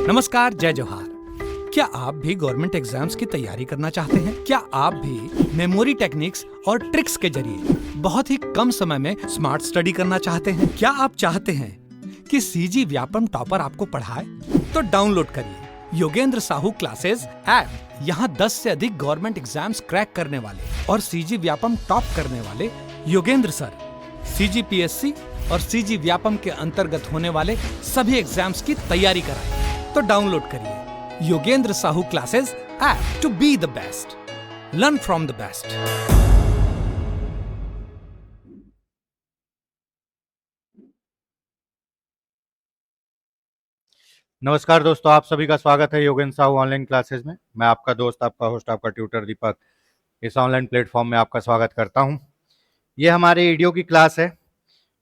नमस्कार, जय जोहार। क्या आप भी गवर्नमेंट एग्जाम्स की तैयारी करना चाहते हैं? क्या आप भी मेमोरी टेक्निक्स और ट्रिक्स के जरिए बहुत ही कम समय में स्मार्ट स्टडी करना चाहते हैं? क्या आप चाहते हैं कि सीजी व्यापम टॉपर आपको पढ़ाए? तो डाउनलोड करिए योगेंद्र साहू क्लासेस ऐप। यहाँ 10 से अधिक गवर्नमेंट एग्जाम्स क्रैक करने वाले और सीजी व्यापम टॉप करने वाले योगेंद्र सर सीजीपीएससी और सीजी व्यापम के अंतर्गत होने वाले सभी एग्जाम्स की तैयारी कराएं। तो डाउनलोड करिए Yogendra Sahu classes app to be the best, learn from the best. नमस्कार दोस्तों, आप सभी का स्वागत है योगेंद्र साहू ऑनलाइन क्लासेस में। मैं आपका दोस्त, आपका होस्ट, आपका ट्यूटर दीपक इस ऑनलाइन प्लेटफॉर्म में आपका स्वागत करता हूं। ये हमारे ईडीओ की क्लास है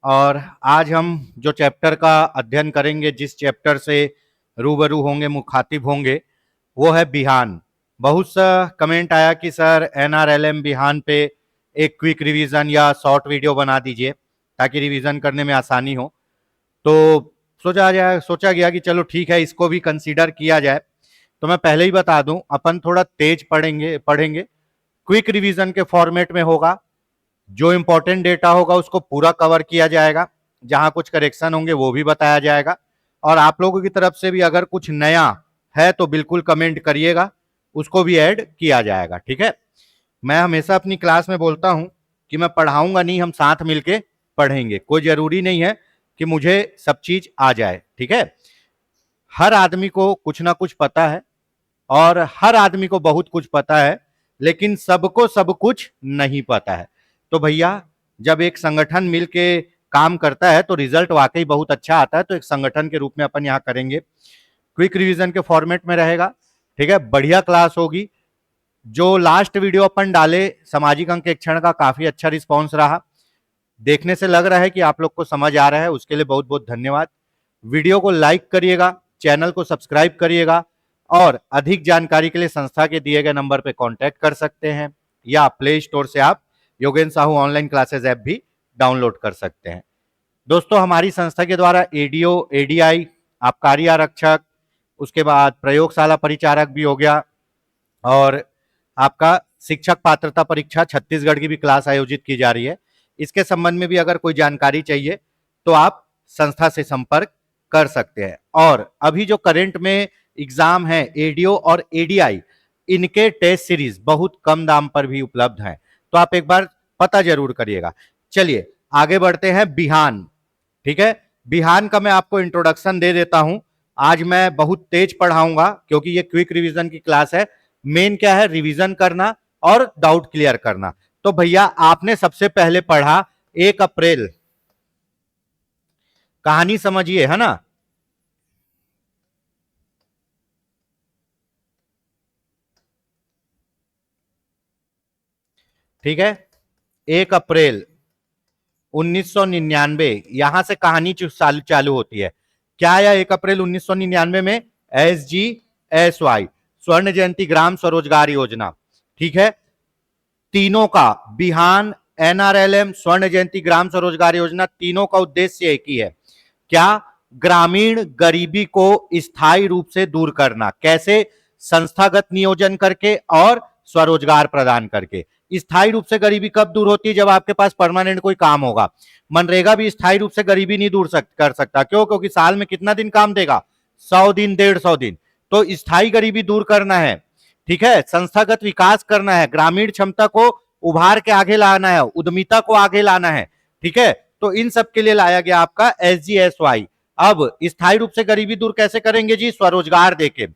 और आज हम जो चैप्टर का अध्ययन करेंगे, जिस चैप्टर से रूबरू होंगे, मुखातिब होंगे, वो है बिहान। बहुत सा कमेंट आया कि सर एनआरएलएम बिहान पे एक क्विक रिवीजन या शॉर्ट वीडियो बना दीजिए ताकि रिवीजन करने में आसानी हो। तो सोचा गया कि चलो ठीक है, इसको भी कंसीडर किया जाए। तो मैं पहले ही बता दूं, अपन थोड़ा तेज पढ़ेंगे। क्विक रिवीजन के फॉर्मेट में होगा। जो इंपॉर्टेंट डेटा होगा उसको पूरा कवर किया जाएगा, जहां कुछ करेक्शन होंगे वो भी बताया जाएगा। और आप लोगों की तरफ से भी अगर कुछ नया है तो बिल्कुल कमेंट करिएगा, उसको भी ऐड किया जाएगा। ठीक है, मैं हमेशा अपनी क्लास में बोलता हूं कि मैं पढ़ाऊंगा नहीं, हम साथ मिलके पढ़ेंगे। कोई जरूरी नहीं है कि मुझे सब चीज आ जाए। ठीक है, हर आदमी को कुछ ना कुछ पता है और हर आदमी को बहुत कुछ पता है, लेकिन सबको सब कुछ नहीं पता है। तो भैया, जब एक संगठन मिलके काम करता है तो रिजल्ट वाकई बहुत अच्छा आता है। तो एक संगठन के रूप में अपन यहाँ करेंगे, क्विक रिवीजन के फॉर्मेट में रहेगा। ठीक है, बढ़िया क्लास होगी। जो लास्ट वीडियो अपन डाले सामाजिक अंकेक्षण का, काफी अच्छा रिस्पॉन्स रहा। देखने से लग रहा है कि आप लोग को समझ आ रहा है, उसके लिए बहुत बहुत धन्यवाद। वीडियो को लाइक करिएगा, चैनल को सब्सक्राइब करिएगा और अधिक जानकारी के लिए संस्था के दिए गए नंबर पर कॉन्टैक्ट कर सकते हैं या प्ले स्टोर से आप Yogendra Sahu online classes app भी डाउनलोड कर सकते हैं। दोस्तों, हमारी संस्था के द्वारा एडीओ, एडीआई, आबकारी आरक्षक, उसके बाद प्रयोगशाला परिचारक भी हो गया और आपका शिक्षक पात्रता परीक्षा छत्तीसगढ़ की भी क्लास आयोजित की जा रही है। इसके संबंध में भी अगर कोई जानकारी चाहिए तो आप संस्था से संपर्क कर सकते हैं। और अभी जो करंट में एग्जाम है एडीओ और एडीआई, इनके टेस्ट सीरीज बहुत कम दाम पर भी उपलब्ध हैं, तो आप एक बार पता जरूर करिएगा। चलिए आगे बढ़ते हैं। बिहान, ठीक है, बिहान का मैं आपको इंट्रोडक्शन दे देता हूं। आज मैं बहुत तेज पढ़ाऊंगा क्योंकि ये क्विक रिवीजन की क्लास है। मेन क्या है, रिवीजन करना और डाउट क्लियर करना। तो भैया, आपने सबसे पहले पढ़ा 1 अप्रैल, कहानी समझिए, है ना। ठीक है, 1 अप्रैल 1999, यहां से कहानी चालू होती है। क्या आया 1 अप्रैल 1999 में? SGSY, स्वर्ण जयंती ग्राम स्वरोजगार योजना। ठीक है, तीनों का, बिहान, एनआरएलएम, स्वर्ण जयंती ग्राम स्वरोजगार योजना, तीनों का उद्देश्य एक ही है। क्या? ग्रामीण गरीबी को स्थायी रूप से दूर करना। कैसे? संस्थागत नियोजन करके और स्वरोजगार प्रदान करके। स्थायी रूप से गरीबी कब दूर होती है? जब आपके पास परमानेंट कोई काम होगा। मनरेगा भी स्थायी रूप से गरीबी नहीं दूर कर सकता। क्यों? क्योंकि साल में कितना दिन काम देगा? 100 दिन, 150 दिन। तो स्थायी गरीबी दूर करना है। ठीक है, संस्थागत विकास करना है, ग्रामीण क्षमता को उभार के आगे लाना है, उद्यमिता को आगे लाना है। ठीक है, तो इन सब के लिए लाया गया आपका SGSY। अब स्थायी रूप से गरीबी दूर कैसे करेंगे जी? स्वरोजगार देके।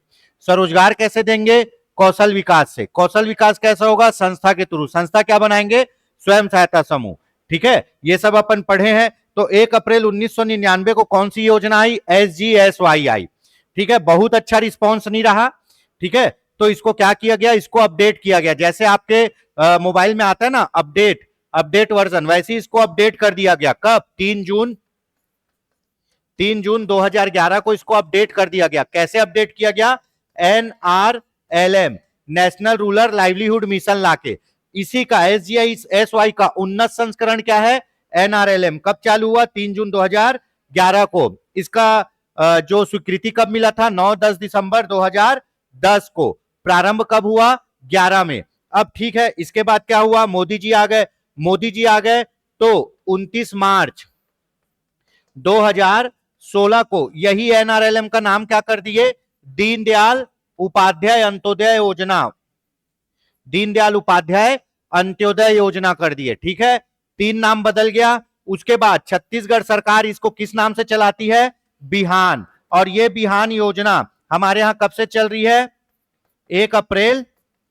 स्वरोजगार कैसे देंगे? कौशल विकास से। कौशल विकास कैसा होगा? संस्था के थ्रू। संस्था क्या बनाएंगे? स्वयं सहायता समूह। ठीक है, ये सब अपन पढ़े हैं। तो 1 अप्रैल 1999 को कौन सी योजना आई? SGSY आई। ठीक है, बहुत अच्छा रिस्पॉन्स नहीं रहा। ठीक है, तो इसको क्या किया गया? इसको अपडेट किया गया। जैसे आपके मोबाइल में आता है ना अपडेट वर्जन, वैसे इसको अपडेट कर दिया गया। कब? 3 जून 2011 को इसको अपडेट कर दिया गया। कैसे अपडेट किया गया? NRLM, national rural livelihood mission लाके। इसी का SGSY का उन्नत संस्करण क्या है? NRLM। कब चालू हुआ? 3 जून 2011 को। इसका जो स्वीकृति कब मिला था? 9-10 दिसंबर 2010 को। प्रारंभ कब हुआ? 11 में। अब ठीक है, इसके बाद क्या हुआ? मोदी जी आ गए तो 29 मार्च 2016 को यही एनआरएलएम का नाम क्या कर दिए? दीनदयाल उपाध्याय अंत्योदय योजना। दीनदयाल उपाध्याय अंत्योदय योजना कर दिए। ठीक है, 3 नाम बदल गया। उसके बाद छत्तीसगढ़ सरकार इसको किस नाम से चलाती है? बिहान। और ये बिहान योजना हमारे यहां कब से चल रही है? 1 अप्रैल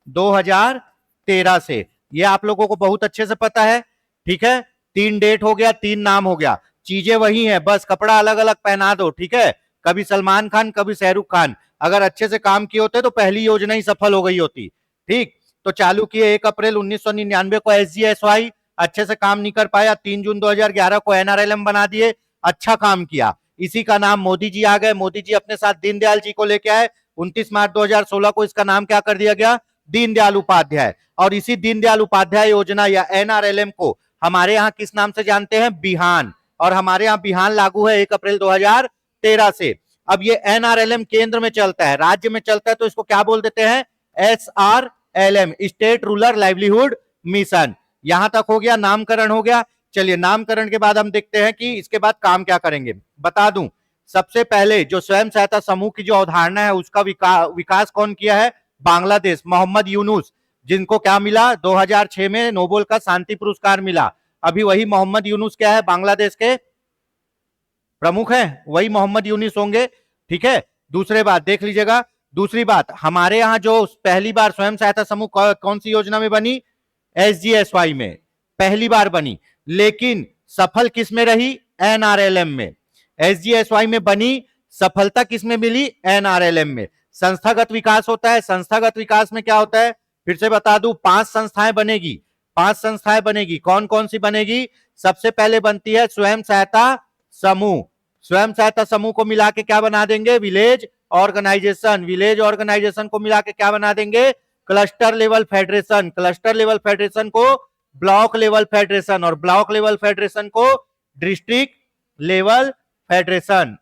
2013 से। ये आप लोगों को बहुत अच्छे से पता है। ठीक है, 3 डेट हो गया, 3 नाम हो गया, चीजें वही है, बस कपड़ा अलग अलग पहना दो। ठीक है, कभी सलमान खान, कभी शाहरुख खान। अगर अच्छे से काम किए होते तो पहली योजना ही सफल हो गई होती। ठीक, तो चालू किए 1 अप्रैल 1999 को एसजीएसवाई, अच्छे से काम नहीं कर पाया। 3 जून 2011 को एनआरएलएम बना दिए, अच्छा काम किया। इसी का नाम मोदी जी आ गए, मोदी जी अपने साथ दीनदयाल जी को लेके आए। 29 मार्च 2016 को इसका नाम क्या कर दिया गया? दीनदयाल उपाध्याय। और इसी दीनदयाल उपाध्याय योजना या एनआरएलएम को हमारे यहाँ किस नाम से जानते हैं? बिहान। और हमारे यहाँ बिहान लागू है 1 अप्रैल 2013 से। अब ये एनआरएलएम केंद्र में चलता है, राज्य में चलता है तो इसको क्या बोल देते हैं? SRLM, state rural livelihood mission. यहां तक हो गया, नामकरण हो गया। चलिए, नामकरण के बाद हम देखते हैं कि इसके बाद काम क्या करेंगे। बता दूं, सबसे पहले जो स्वयं सहायता समूह की जो अवधारणा है उसका विकास कौन किया है? बांग्लादेश, मोहम्मद यूनुस, जिनको क्या मिला? 2006 में नोबेल का शांति पुरस्कार मिला। अभी वही मोहम्मद यूनुस क्या है? बांग्लादेश के प्रमुख हैं, वही मोहम्मद यूनुस होंगे। ठीक है, दूसरे बात देख लीजिएगा। दूसरी बात, हमारे यहां जो पहली बार स्वयं सहायता समूह कौन सी योजना में बनी? एसजीएसवाई में पहली बार बनी। लेकिन सफल किस में रही? एनआरएलएम में। एसजीएसवाई में बनी, सफलता किस में मिली? एनआरएलएम में। संस्थागत विकास होता है, संस्थागत विकास में क्या होता है? फिर से बता दूं, 5 संस्थाएं बनेगी। 5 संस्थाएं बनेगी। कौन कौन सी बनेगी? सबसे पहले बनती है स्वयं सहायता समूह। स्वयं सहायता समूह को मिला के क्या बना देंगे? Village organisation. विलेज ऑर्गेनाइजेशन को मिला के क्या बना देंगे? Cluster level federation. Cluster level federation को ब्लॉक लेवल फेडरेशन, और ब्लॉक लेवल फेडरेशन को डिस्ट्रिक्ट लेवल फेडरेशन।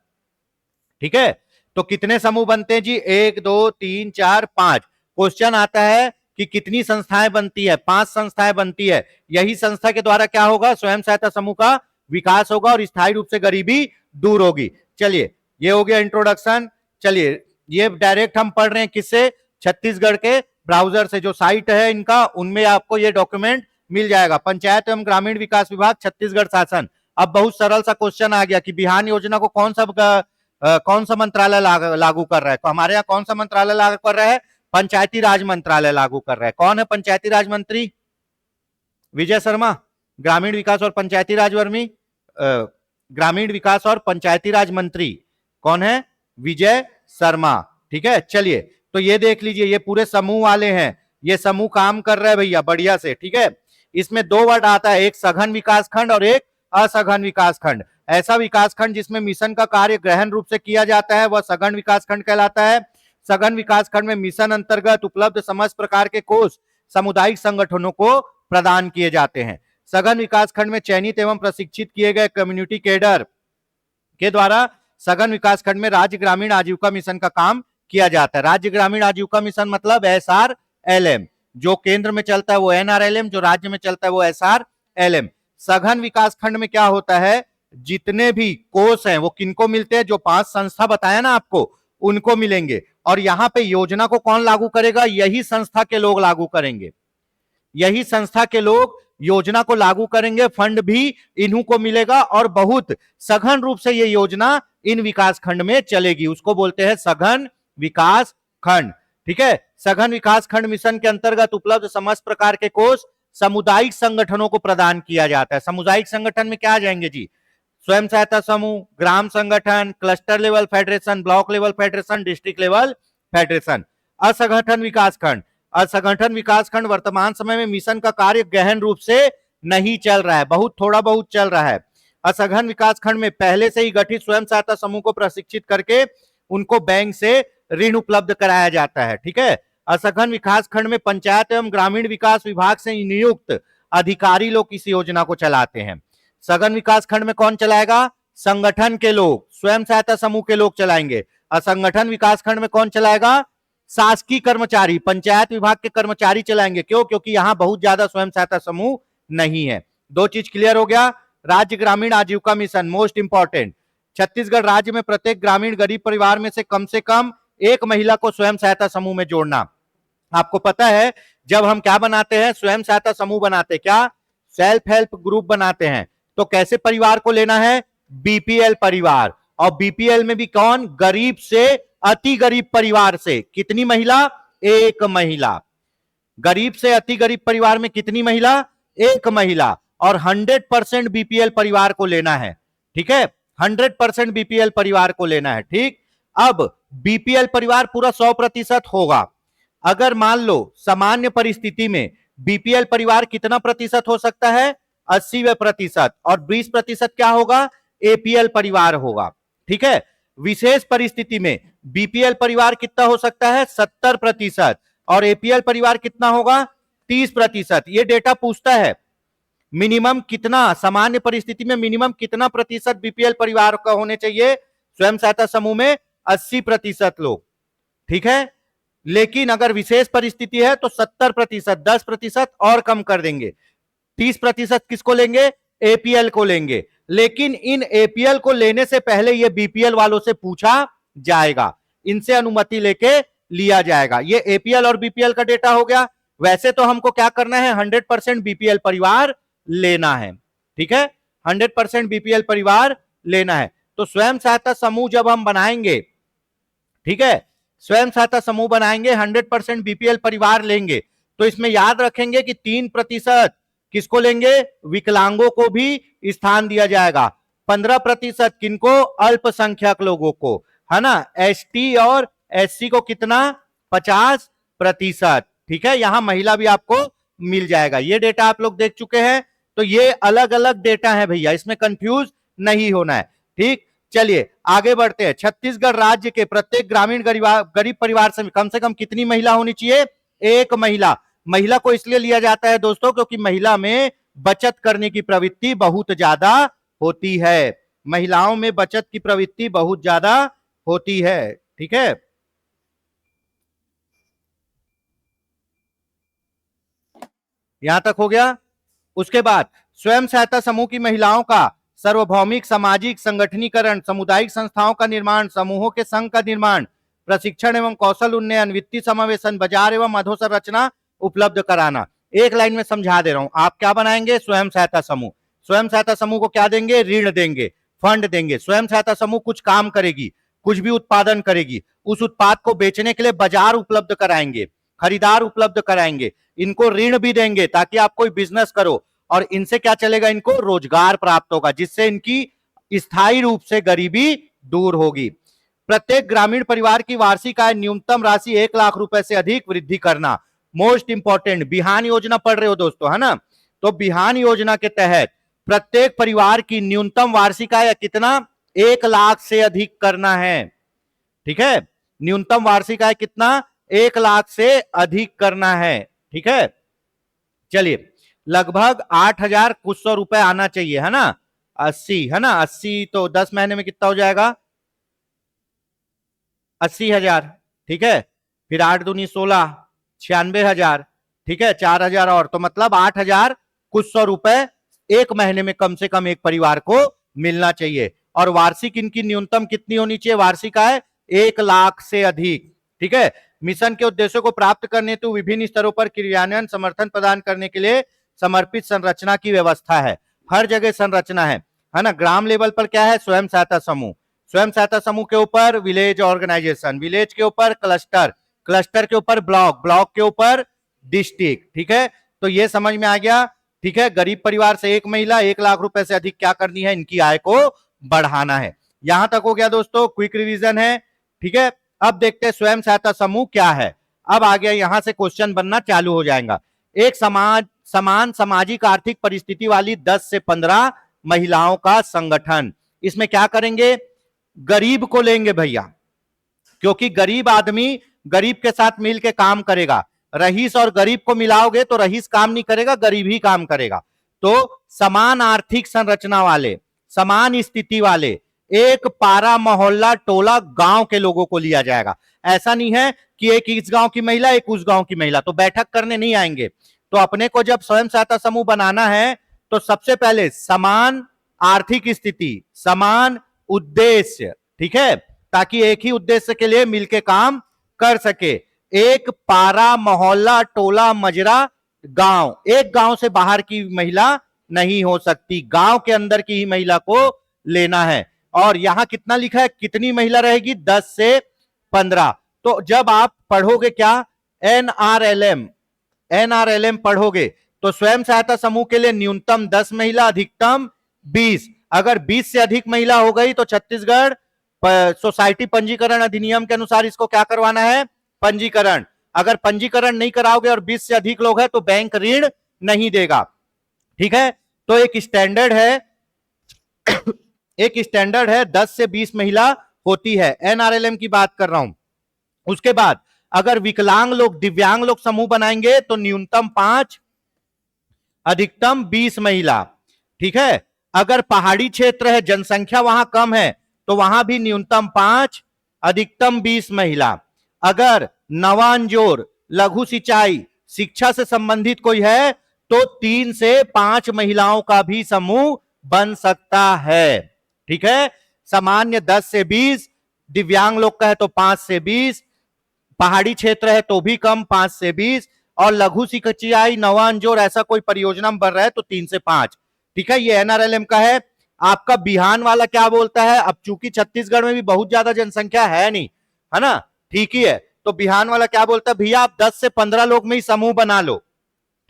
ठीक है, तो कितने समूह बनते हैं जी? 1 2 3 4 5। क्वेश्चन आता है कि कितनी संस्थाएं बनती है? 5 संस्थाएं बनती है। यही संस्था के द्वारा क्या होगा? स्वयं सहायता समूह का विकास होगा और स्थायी रूप से गरीबी दूर होगी। चलिए, ये हो गया इंट्रोडक्शन। चलिए, ये डायरेक्ट हम पढ़ रहे हैं किससे? छत्तीसगढ़ के ब्राउजर से। जो साइट है इनका, उनमें आपको ये डॉक्यूमेंट मिल जाएगा। पंचायत एवं ग्रामीण विकास विभाग, छत्तीसगढ़ शासन। अब बहुत सरल सा क्वेश्चन आ गया कि बिहान योजना को कौन सा मंत्रालय लागू कर रहा है? तो हमारे यहाँ कौन सा मंत्रालय लागू कर रहा है? पंचायती राज मंत्रालय लागू कर रहा है। कौन है पंचायती राज मंत्री? विजय शर्मा। ग्रामीण विकास और पंचायती राज वर्मी, ग्रामीण विकास और पंचायती राज मंत्री कौन है? विजय शर्मा। ठीक है, चलिए, तो ये देख लीजिए, ये पूरे समूह वाले हैं। ये समूह काम कर रहा है भैया बढ़िया से। ठीक है, इसमें 2 वर्ड आता है, एक सघन विकास खंड और एक असघन विकास खंड। ऐसा विकास खंड जिसमें मिशन का कार्य गहन रूप से किया जाता है वह सघन विकास खंड कहलाता है। सघन विकास खंड में मिशन अंतर्गत उपलब्ध समस्त प्रकार के कोष सामुदायिक संगठनों को प्रदान किए जाते हैं। सघन विकास खंड में चयनित एवं प्रशिक्षित किए गए कम्युनिटी कैडर के द्वारा सघन विकास खंड में राज्य ग्रामीण आजीविका मिशन का काम किया जाता है। राज्य ग्रामीण आजीविका मिशन मतलब एसआरएलएम। जो केंद्र में चलता है वो एनआरएलएम, जो राज्य में चलता है वो एसआरएलएम। सघन विकास खंड में क्या होता है? जितने भी कोष हैं वो किनको मिलते हैं? जो 5 संस्था बताया ना आपको, उनको मिलेंगे। और यहां पे योजना को कौन लागू करेगा? यही संस्था के लोग लागू करेंगे। यही संस्था के लोग योजना को लागू करेंगे। फंड भी इन्हीं को मिलेगा और बहुत सघन रूप से ये योजना इन विकास खंड में चलेगी। उसको बोलते हैं सघन विकास खंड। ठीक है, सघन विकास खंड मिशन के अंतर्गत उपलब्ध समस्त प्रकार के कोष सामुदायिक संगठनों को प्रदान किया जाता है। सामुदायिक संगठन में क्या आ जाएंगे जी? स्वयं सहायता समूह, ग्राम संगठन, cluster level federation, block level federation, district level federation. असंगठन विकास खंड। असंगठन विकास खंड वर्तमान समय में मिशन का कार्य गहन रूप से नहीं चल रहा है, बहुत थोड़ा बहुत चल रहा है। असंगठन विकास खंड में पहले से ही गठित स्वयं सहायता समूह को प्रशिक्षित करके उनको बैंक से ऋण उपलब्ध कराया जाता है। ठीक है, असंगठन विकास खंड में पंचायत एवं ग्रामीण विकास विभाग से नियुक्त अधिकारी लोग इस योजना को चलाते हैं। सघन विकास खंड में कौन चलाएगा? संगठन के लोग, स्वयं सहायता समूह के लोग चलाएंगे। और संगठन विकासखंड में कौन चलाएगा? शासकीय कर्मचारी, पंचायत विभाग के कर्मचारी चलाएंगे। क्यों? क्योंकि यहां बहुत ज्यादा स्वयं सहायता समूह नहीं है। दो चीज क्लियर हो गया। राज्य ग्रामीण आजीविका मिशन मोस्ट इंपॉर्टेंट, छत्तीसगढ़ राज्य में प्रत्येक ग्रामीण गरीब परिवार में से कम एक महिला को स्वयं सहायता समूह में जोड़ना। आपको पता है जब हम क्या बनाते हैं, स्वयं सहायता समूह बनाते हैं, क्या सेल्फ हेल्प ग्रुप बनाते हैं, तो कैसे परिवार को लेना है? बीपीएल परिवार। और बीपीएल में भी कौन? गरीब से अति गरीब परिवार से कितनी महिला? एक महिला। गरीब से अति गरीब परिवार में कितनी महिला? एक महिला। और 100% बीपीएल परिवार को लेना है। ठीक है, 100% बीपीएल परिवार को लेना है। ठीक, अब बीपीएल परिवार पूरा 100% होगा। अगर मान लो सामान्य परिस्थिति में बीपीएल परिवार कितना प्रतिशत हो सकता है? 80%। और 20% क्या होगा? एपीएल परिवार होगा। ठीक है, विशेष परिस्थिति में बीपीएल परिवार कितना हो सकता है? 70%। और एपीएल परिवार कितना होगा? 30%। ये डेटा पूछता है मिनिमम कितना, सामान्य परिस्थिति में मिनिमम कितना प्रतिशत बीपीएल परिवार का होने चाहिए? स्वयं सहायता समूह में 80% लोग। ठीक है, लेकिन अगर विशेष परिस्थिति है तो 70%, 10% और कम कर देंगे। 30% किसको लेंगे? एपीएल को लेंगे। लेकिन इन एपीएल को लेने से पहले ये बीपीएल वालों से पूछा जाएगा, इनसे अनुमति लेके लिया जाएगा। ये एपीएल और बीपीएल का डेटा हो गया। वैसे तो हमको क्या करना है? 100% बीपीएल परिवार लेना है। ठीक है, 100% बीपीएल परिवार लेना है। तो स्वयं सहायता समूह जब हम बनाएंगे, ठीक है, स्वयं सहायता समूह बनाएंगे, 100% बीपीएल परिवार लेंगे, तो इसमें याद रखेंगे कि 3% किसको लेंगे? विकलांगों को भी स्थान दिया जाएगा। 15% किनको? अल्पसंख्यक लोगों को, है ना। एसटी और एससी को कितना? 50%। ठीक है, यहां महिला भी आपको मिल जाएगा। ये डेटा आप लोग देख चुके हैं। तो ये अलग अलग डेटा है भैया, इसमें कंफ्यूज नहीं होना है। ठीक, चलिए आगे बढ़ते हैं। छत्तीसगढ़ राज्य के प्रत्येक ग्रामीण गरीब परिवार से कम कितनी महिला होनी चाहिए? एक महिला। महिला को इसलिए लिया जाता है दोस्तों क्योंकि महिला में बचत करने की प्रवृत्ति बहुत ज्यादा होती है। महिलाओं में बचत की प्रवृत्ति बहुत ज्यादा होती है। ठीक है, यहां तक हो गया। उसके बाद स्वयं सहायता समूह की महिलाओं का सार्वभौमिक सामाजिक संगठनीकरण, सामुदायिक संस्थाओं का निर्माण, समूहों के संघ का निर्माण, प्रशिक्षण एवं कौशल उन्नयन, वित्तीय समावेशन, बाजार एवं अधोसंरचना उपलब्ध कराना। एक लाइन में समझा दे रहा हूं। आप क्या बनाएंगे? स्वयं सहायता समूह। स्वयं सहायता समूह को क्या देंगे? ऋण देंगे, फंड देंगे। स्वयं सहायता समूह कुछ काम करेगी, कुछ भी उत्पादन करेगी, उस उत्पाद को बेचने के लिए बाजार उपलब्ध कराएंगे, खरीदार उपलब्ध कराएंगे, इनको ऋण भी देंगे ताकि आप कोई बिजनेस करो, और इनसे क्या चलेगा? इनको रोजगार प्राप्त होगा, जिससे इनकी स्थायी रूप से गरीबी दूर होगी। प्रत्येक ग्रामीण परिवार की वार्षिक आय न्यूनतम राशि 1 लाख रुपए से अधिक वृद्धि करना। मोस्ट इंपॉर्टेंट, बिहान योजना पढ़ रहे हो दोस्तों, है ना। तो बिहान योजना के तहत प्रत्येक परिवार की न्यूनतम वार्षिक आय कितना? 1 लाख से अधिक करना है। ठीक है, न्यूनतम वार्षिक आय कितना? 1 लाख से अधिक करना है। ठीक है, चलिए लगभग 8,000 कुछ सौ रुपए आना चाहिए, है ना। 80, है ना। 80 तो 10 महीने में कितना हो जाएगा? 80,000। ठीक है, फिर 8 दूनी 16, 96,000। ठीक है, 4,000 और, तो मतलब 8,000 कुछ सौ रुपए एक महीने में कम से कम एक परिवार को मिलना चाहिए। और वार्षिक इनकी न्यूनतम कितनी होनी चाहिए? वार्षिक आय 1 लाख से अधिक। ठीक है, मिशन के उद्देश्यों को प्राप्त करने हेतु विभिन्न स्तरों पर क्रियान्वयन समर्थन प्रदान करने के लिए समर्पित संरचना की व्यवस्था है। हर जगह संरचना है ना। ग्राम लेवल पर क्या है? स्वयं सहायता समूह, स्वयं सहायता समूह के ऊपर विलेज ऑर्गेनाइजेशन, विलेज के ऊपर क्लस्टर, क्लस्टर के ऊपर ब्लॉक, ब्लॉक के ऊपर डिस्ट्रिक्ट। ठीक है, तो ये समझ में आ गया। ठीक है, गरीब परिवार से एक महिला, 1 लाख रुपए से अधिक क्या करनी है? इनकी आय को बढ़ाना है। यहां तक हो गया दोस्तों, क्विक रिवीजन है। ठीक है, अब देखते हैं स्वयं सहायता समूह क्या है। अब आ गया, यहां से क्वेश्चन बनना चालू हो जाएगा। एक समान सामाजिक आर्थिक परिस्थिति वाली 10 से 15 महिलाओं का संगठन। इसमें क्या करेंगे? गरीब को लेंगे भैया, क्योंकि गरीब आदमी गरीब के साथ मिलकर काम करेगा। रईस और गरीब को मिलाओगे तो रईस काम नहीं करेगा, गरीब ही काम करेगा। तो समान आर्थिक संरचना वाले, समान स्थिति वाले एक पारा, मोहल्ला, टोला, गांव के लोगों को लिया जाएगा। ऐसा नहीं है कि एक इस गांव की महिला एक उस गांव की महिला, तो बैठक करने नहीं आएंगे। तो अपने को जब स्वयं सहायता समूह बनाना है तो सबसे पहले समान आर्थिक स्थिति, समान उद्देश्य, ठीक है, ताकि एक ही उद्देश्य के लिए मिलकर काम कर सके। एक पारा, मोहल्ला, टोला, मजरा, गांव, एक गांव से बाहर की महिला नहीं हो सकती, गांव के अंदर की ही महिला को लेना है। और यहां कितना लिखा है, कितनी महिला रहेगी, 10 से 15। तो जब आप पढ़ोगे क्या, एनआरएलएम पढ़ोगे तो स्वयं सहायता समूह के लिए न्यूनतम 10 महिला, अधिकतम 20। अगर 20 से अधिक महिला हो गई तो छत्तीसगढ़ सोसाइटी पंजीकरण अधिनियम के अनुसार इसको क्या करवाना है, पंजीकरण। अगर पंजीकरण नहीं कराओगे और 20 से अधिक लोग हैं तो बैंक ऋण नहीं देगा, ठीक है। तो एक स्टैंडर्ड है 10 से 20 महिला होती है, एनआरएलएम की बात कर रहा हूं। उसके बाद अगर विकलांग लोग, दिव्यांग लोग समूह बनाएंगे तो न्यूनतम 5, अधिकतम 20 महिला, ठीक है। अगर पहाड़ी क्षेत्र है, जनसंख्या वहां कम है, तो वहां भी न्यूनतम 5, अधिकतम 20 महिला। अगर नवांजोर, लघु सिंचाई, शिक्षा से संबंधित कोई है तो 3 से 5 महिलाओं का भी समूह बन सकता है, ठीक है। सामान्य 10 से 20, दिव्यांग लोग का है तो 5 से 20, पहाड़ी क्षेत्र है तो भी कम 5 से 20, और लघु सिंचाई, नवांजोर ऐसा कोई परियोजना बन रहा है तो 3 से 5, ठीक है। ये एनआरएलएम का है। आपका बिहान वाला क्या बोलता है, अब चूंकि छत्तीसगढ़ में भी बहुत ज्यादा जनसंख्या है नहीं, है ना, ठीक ही है, तो बिहान वाला क्या बोलता है, भैया आप 10 से 15 लोग में ही समूह बना लो,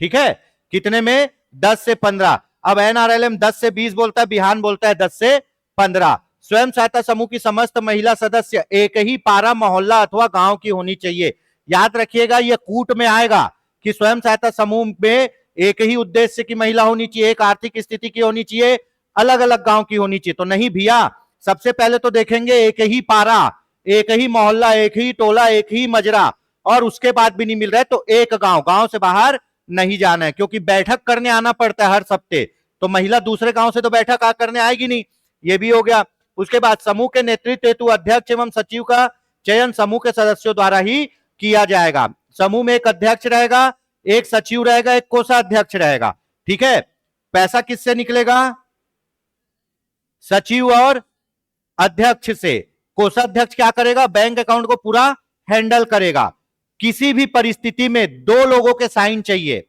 ठीक है। कितने में, 10 से 15। अब एनआरएलएम 10 से 20 बोलता है, बिहान बोलता है 10 से 15। स्वयं सहायता समूह की समस्त महिला सदस्य एक ही पारा, मोहल्ला अथवा गांव की होनी चाहिए। याद रखिएगा, यह कूट में आएगा कि स्वयं सहायता समूह में एक ही उद्देश्य की महिला होनी चाहिए, एक आर्थिक स्थिति की होनी चाहिए, अलग अलग गांव की होनी चाहिए। तो नहीं भैया, सबसे पहले तो देखेंगे एक ही पारा, एक ही मोहल्ला, एक ही टोला, एक ही मजरा, और उसके बाद भी नहीं मिल रहा है तो एक गांव, गांव से बाहर नहीं जाना है, क्योंकि बैठक करने आना पड़ता है हर हफ्ते, तो महिला दूसरे गांव से तो बैठक करने आएगी नहीं। ये भी हो गया। उसके बाद समूह के नेतृत्व हेतु अध्यक्ष एवं सचिव का चयन समूह के सदस्यों द्वारा ही किया जाएगा। समूह में एक अध्यक्ष रहेगा, एक सचिव रहेगा, एक कोषाध्यक्ष रहेगा, ठीक है। पैसा किससे निकलेगा, सचिव और अध्यक्ष से। कोषाध्यक्ष क्या करेगा, बैंक अकाउंट को पूरा हैंडल करेगा। किसी भी परिस्थिति में 2 लोगों के साइन चाहिए,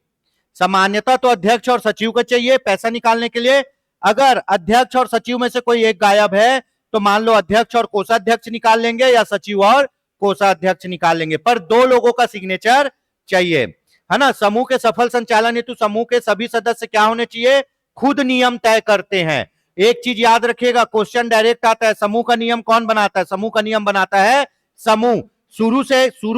सामान्यतः तो अध्यक्ष और सचिव को चाहिए पैसा निकालने के लिए। अगर अध्यक्ष और सचिव में से कोई एक गायब है तो मान लो अध्यक्ष और कोषाध्यक्ष निकाल लेंगे या सचिव और कोषाध्यक्ष निकाल लेंगे, पर 2 लोगों का सिग्नेचर चाहिए, है ना। समूह के सफल संचालन हेतु समूह के सभी सदस्य क्या होने चाहिए, खुद नियम तय करते हैं। एक चीज याद रखिएगा, क्वेश्चन डायरेक्ट आता है, समूह का नियम कौन बनाता है, समूह का नियम बनाता है समूह। शुरू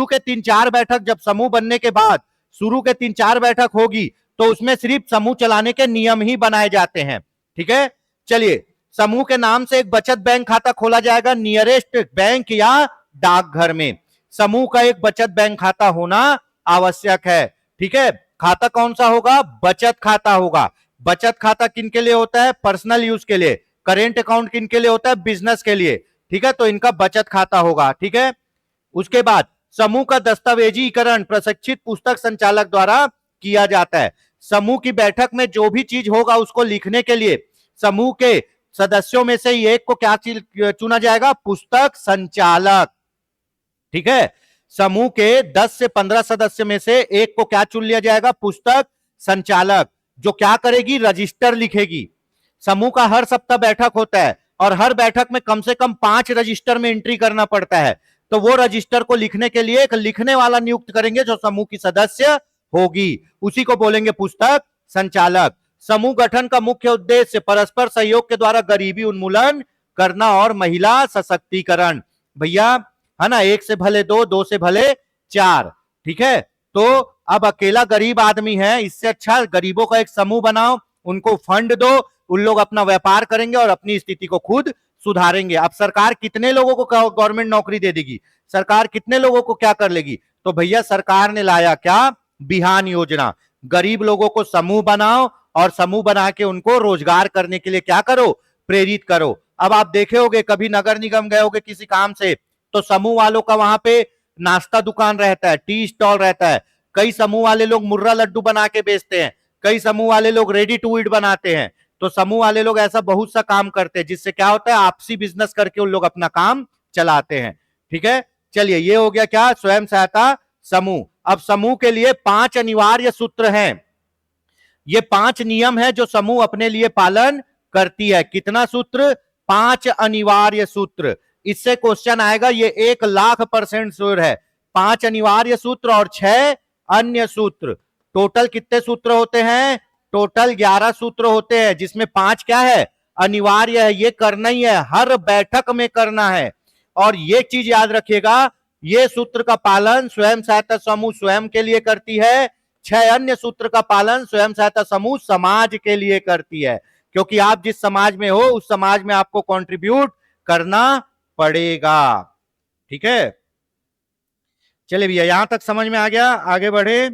के 3-4 बैठक, जब समूह बनने के बाद शुरू के 3-4 बैठक होगी तो उसमें सिर्फ समूह चलाने के नियम ही बनाए जाते हैं, ठीक है। चलिए, समूह के नाम से एक बचत बैंक खाता खोला जाएगा नियरेस्ट बैंक या डाकघर में। समूह का एक बचत बैंक खाता होना आवश्यक है, ठीक है। खाता कौन सा होगा, बचत खाता होगा। बचत खाता किन के लिए होता है, पर्सनल यूज के लिए। करेंट अकाउंट किन के लिए होता है, बिजनेस के लिए, ठीक है। तो इनका बचत खाता होगा, ठीक है। उसके बाद समूह का दस्तावेजीकरण प्रशिक्षित पुस्तक संचालक द्वारा किया जाता है। समूह की बैठक में जो भी चीज होगा उसको लिखने के लिए समूह के सदस्यों में से एक को क्या चुना जाएगा, पुस्तक संचालक, ठीक है। समूह के 10 से 15 सदस्य में से एक को क्या चुन लिया जाएगा, पुस्तक संचालक, जो क्या करेगी, रजिस्टर लिखेगी। समूह का हर सप्ताह बैठक होता है और हर बैठक में कम से कम 5 रजिस्टर में एंट्री करना पड़ता है। तो वो रजिस्टर को लिखने के लिए एक लिखने वाला नियुक्त करेंगे जो समूह की सदस्य होगी, उसी को बोलेंगे पुस्तक संचालक। समूह गठन का मुख्य उद्देश्य परस्पर सहयोग के द्वारा गरीबी उन्मूलन करना और महिला सशक्तिकरण। भैया, है ना, 1 से भले 2, 2 से भले 4, ठीक है। तो अब अकेला गरीब आदमी है, इससे अच्छा गरीबों का एक समूह बनाओ, उनको फंड दो, उन लोग अपना व्यापार करेंगे और अपनी स्थिति को खुद सुधारेंगे। अब सरकार कितने लोगों को गवर्नमेंट नौकरी दे देगी, सरकार कितने लोगों को क्या कर लेगी, तो भैया सरकार ने लाया क्या, बिहान योजना। गरीब लोगों को समूह बनाओ और समूह बना के उनको रोजगार करने के लिए क्या करो, प्रेरित करो। अब आप देखे होगे, कभी नगर निगम गए होगे किसी काम से, तो समूह वालों का वहां पे नाश्ता दुकान रहता है, टी स्टॉल रहता है। कई समूह वाले लोग मुर्रा लड्डू बना के बेचते हैं, कई समूह वाले लोग रेडी टू ईट बनाते हैं। तो समूह वाले लोग ऐसा बहुत सा काम करते हैं, जिससे क्या होता है, आपसी बिजनेस करके उन लोग अपना काम चलाते हैं। ठीक है, चलिए, ये हो गया क्या, स्वयं सहायता समूह। अब समूह के लिए 5 अनिवार्य सूत्र हैं। ये 5 नियम है जो समूह अपने लिए पालन करती है। कितना सूत्र? 5 अनिवार्य सूत्र। इससे क्वेश्चन आएगा, ये 1,00,000% श्योर है। 5 अनिवार्य सूत्र और 6 अन्य सूत्र। टोटल कितने सूत्र होते हैं? टोटल 11 सूत्र होते हैं, जिसमें 5 क्या है, अनिवार्य है। ये करना ही है, हर बैठक में करना है। और ये चीज याद रखिएगा, ये सूत्र का पालन स्वयं सहायता समूह स्वयं के लिए करती है। 6 अन्य सूत्र का पालन स्वयं सहायता समूह समाज के लिए करती है, क्योंकि आप जिस समाज में हो उस समाज में आपको कंट्रीब्यूट करना पड़ेगा। ठीक है, चलिए भैया, यहां तक समझ में आ गया, आगे बढ़े।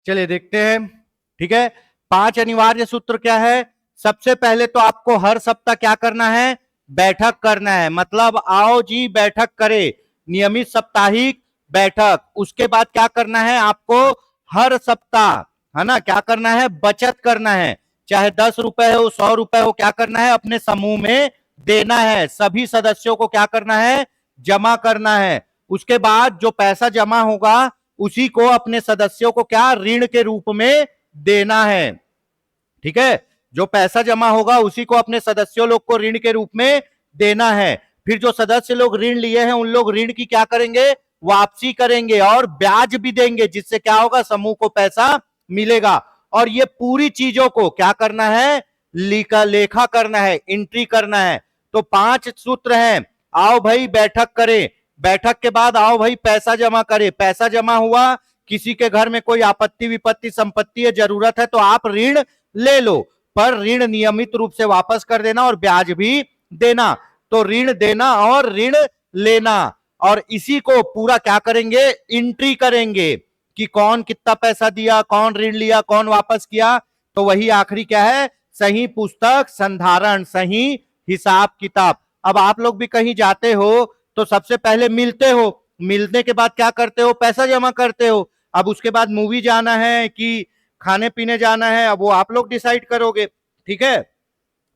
चलिए देखते हैं। ठीक है, 5 अनिवार्य सूत्र क्या है? सबसे पहले तो आपको हर सप्ताह क्या करना है? बैठक करना है। मतलब आओ जी बैठक करें, नियमित साप्ताहिक बैठक। उसके बाद क्या करना है आपको? हर सप्ताह, है ना, क्या करना है? बचत करना है। चाहे 10 रुपए हो, 100 रुपए हो, क्या करना है? अपने समूह में देना है। सभी सदस्यों को क्या करना है? जमा करना है। उसके बाद जो पैसा जमा होगा उसी को अपने सदस्यों को क्या, ऋण के रूप में देना है। ठीक है, जो पैसा जमा होगा उसी को अपने सदस्यों लोग को ऋण के रूप में देना है। फिर जो सदस्य लोग ऋण लिए हैं उन लोग ऋण की क्या करेंगे? वापसी करेंगे और ब्याज भी देंगे, जिससे क्या होगा, समूह को पैसा मिलेगा। और ये पूरी चीजों को क्या करना है? लेखा करना है, एंट्री करना है। तो 5 सूत्र हैं। आओ भाई बैठक करें, बैठक के बाद आओ भाई पैसा जमा करें, पैसा जमा हुआ, किसी के घर में कोई आपत्ति विपत्ति संपत्ति है, जरूरत है, तो आप ऋण ले लो, पर ऋण नियमित रूप से वापस कर देना और ब्याज भी देना। तो ऋण देना और ऋण लेना, और इसी को पूरा क्या करेंगे? एंट्री करेंगे कि कौन कितना पैसा दिया, कौन ऋण लिया, कौन वापस किया। तो वही आखिरी क्या है? सही पुस्तक संधारण, सही हिसाब किताब। अब आप लोग भी कहीं जाते हो तो सबसे पहले मिलते हो, मिलने के बाद क्या करते हो? पैसा जमा करते हो। अब उसके बाद मूवी जाना है कि खाने पीने जाना है, अब वो आप लोग डिसाइड करोगे। ठीक है,